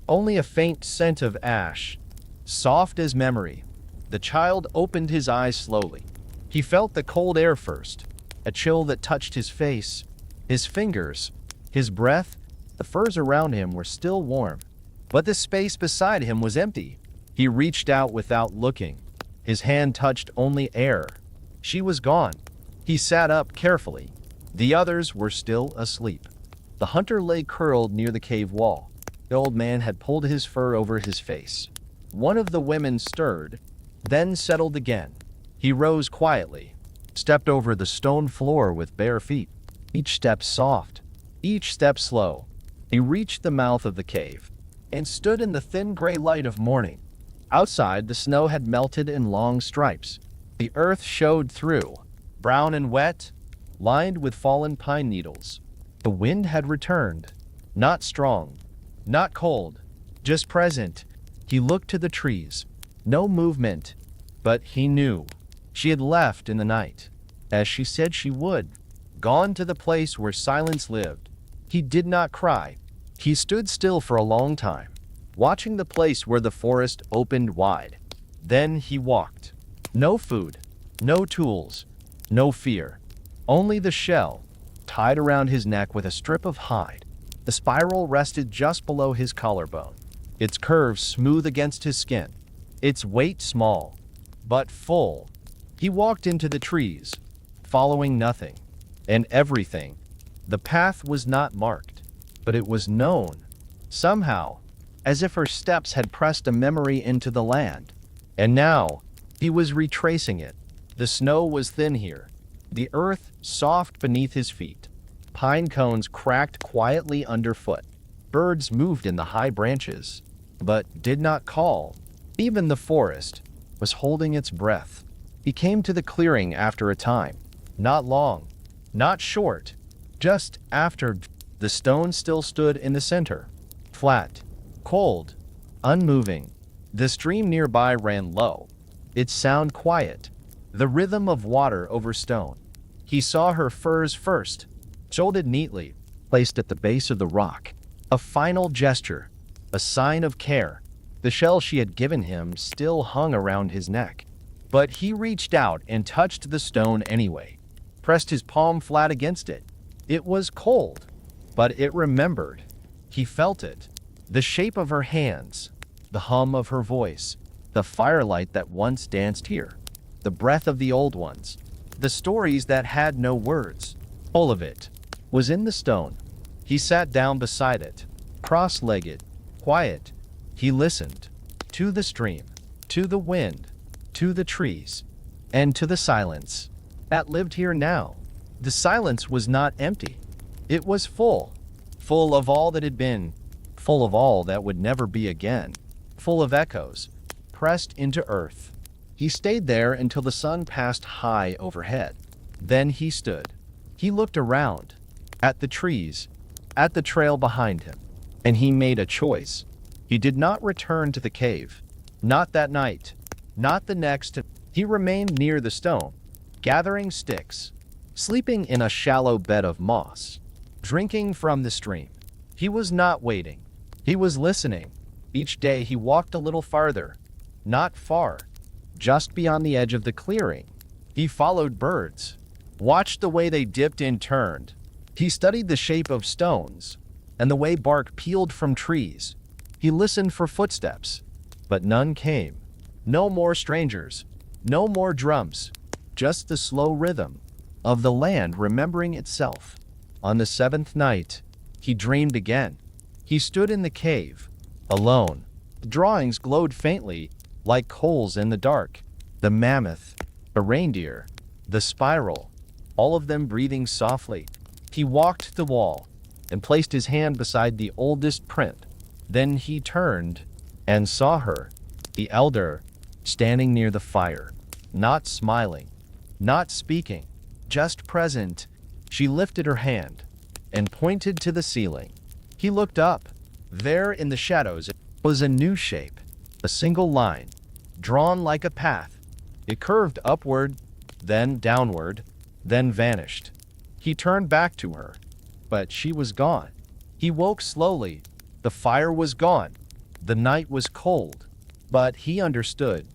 only a faint scent of ash, soft as memory. The child opened his eyes slowly. He felt the cold air first, a chill that touched his face, his fingers, his breath. The furs around him were still warm, but the space beside him was empty. He reached out without looking. His hand touched only air. She was gone. He sat up carefully. The others were still asleep. The hunter lay curled near the cave wall. The old man had pulled his fur over his face. One of the women stirred, then settled again. He rose quietly, stepped over the stone floor with bare feet, each step soft, each step slow. He reached the mouth of the cave and stood in the thin gray light of morning. Outside, the snow had melted in long stripes. The earth showed through, brown and wet, lined with fallen pine needles. The wind had returned, not strong, not cold, just present. He looked to the trees. No movement, but he knew. She had left in the night, as she said she would, gone to the place where silence lived. He did not cry. He stood still for a long time, watching the place where the forest opened wide. Then he walked. No food, no tools, no fear. Only the shell, tied around his neck with a strip of hide. The spiral rested just below his collarbone, its curves smooth against his skin, its weight small, but full. He walked into the trees, following nothing and everything. The path was not marked, but it was known, somehow, as if her steps had pressed a memory into the land. And now, he was retracing it. The snow was thin here, the earth soft beneath his feet. Pine cones cracked quietly underfoot. Birds moved in the high branches, but did not call. Even the forest was holding its breath. He came to the clearing after a time. Not long, not short, just after. The stone still stood in the center, flat, cold, unmoving. The stream nearby ran low, its sound quiet, the rhythm of water over stone. He saw her furs first, folded neatly, placed at the base of the rock. A final gesture, a sign of care. The shell she had given him still hung around his neck. But he reached out and touched the stone anyway, pressed his palm flat against it. It was cold, but it remembered. He felt it, the shape of her hands, the hum of her voice, the firelight that once danced here, the breath of the old ones, the stories that had no words. All of it was in the stone. He sat down beside it, cross-legged, quiet. He listened to the stream, to the wind, to the trees, and to the silence that lived here now. The silence was not empty. It was full, full of all that had been, full of all that would never be again, full of echoes, pressed into earth. He stayed there until the sun passed high overhead. Then he stood. He looked around, at the trees, at the trail behind him, and he made a choice. He did not return to the cave. Not that night. Not the next. He remained near the stone, gathering sticks, sleeping in a shallow bed of moss, drinking from the stream. He was not waiting. He was listening. Each day he walked a little farther, not far, just beyond the edge of the clearing. He followed birds, watched the way they dipped and turned. He studied the shape of stones and the way bark peeled from trees. He listened for footsteps, but none came. No more strangers, no more drums, just the slow rhythm of the land remembering itself. On the seventh night, he dreamed again. He stood in the cave, alone. The drawings glowed faintly, like coals in the dark. The mammoth, the reindeer, the spiral, all of them breathing softly. He walked to the wall and placed his hand beside the oldest print. Then he turned and saw her, the elder, standing near the fire, not smiling, not speaking, just present. She lifted her hand and pointed to the ceiling. He looked up. There in the shadows was a new shape, a single line, drawn like a path. It curved upward, then downward, then vanished. He turned back to her, but she was gone. He woke slowly. The fire was gone. The night was cold, but he understood.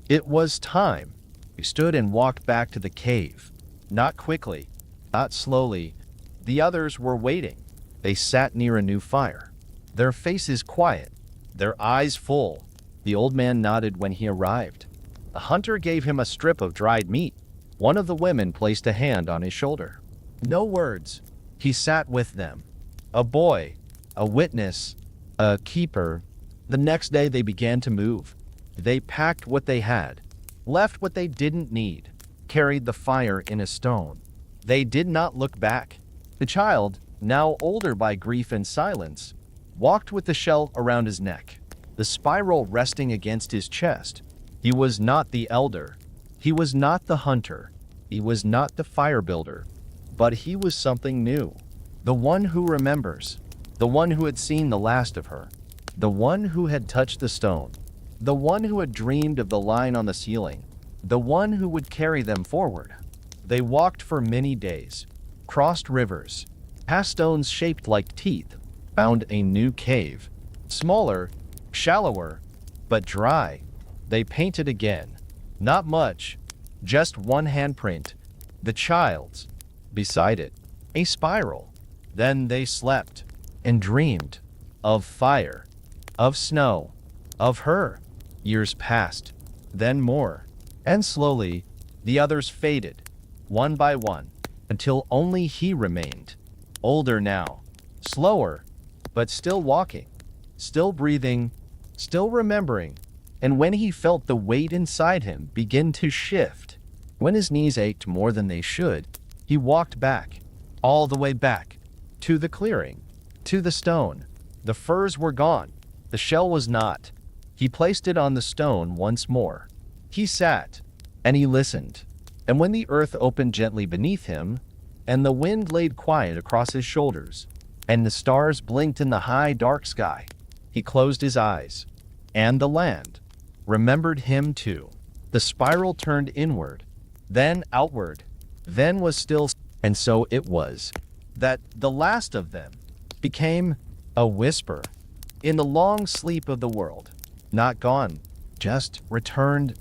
It was time. He stood and walked back to the cave. Not quickly, not slowly. The others were waiting. They sat near a new fire, their faces quiet, their eyes full. The old man nodded when he arrived. The hunter gave him a strip of dried meat. One of the women placed a hand on his shoulder. No words. He sat with them. A boy, a witness, a keeper. The next day they began to move. They packed what they had, left what they didn't need, carried the fire in a stone. They did not look back. The child, now older by grief and silence, walked with the shell around his neck, the spiral resting against his chest. He was not the elder. He was not the hunter. He was not the fire builder. But he was something new. The one who remembers. The one who had seen the last of her. The one who had touched the stone. The one who had dreamed of the line on the ceiling. The one who would carry them forward. They walked for many days, crossed rivers, past stones shaped like teeth, found a new cave. Smaller, shallower, but dry. They painted again. Not much, just one handprint, the child's. Beside it, a spiral. Then they slept and dreamed of fire, of snow, of her. Years passed, then more, and slowly the others faded, one by one, until only he remained. Older now, slower, but still walking, still breathing, still remembering. And when he felt the weight inside him begin to shift, when his knees ached more than they should, he walked back, all the way back, to the clearing, to the stone. The furs were gone, the shell was not. He placed it on the stone once more. He sat, and he listened. And when the earth opened gently beneath him, and the wind laid quiet across his shoulders, and the stars blinked in the high dark sky, he closed his eyes, and the land remembered him too. The spiral turned inward, then outward, then was still, and so it was that the last of them became a whisper in the long sleep of the world. Not gone, just returned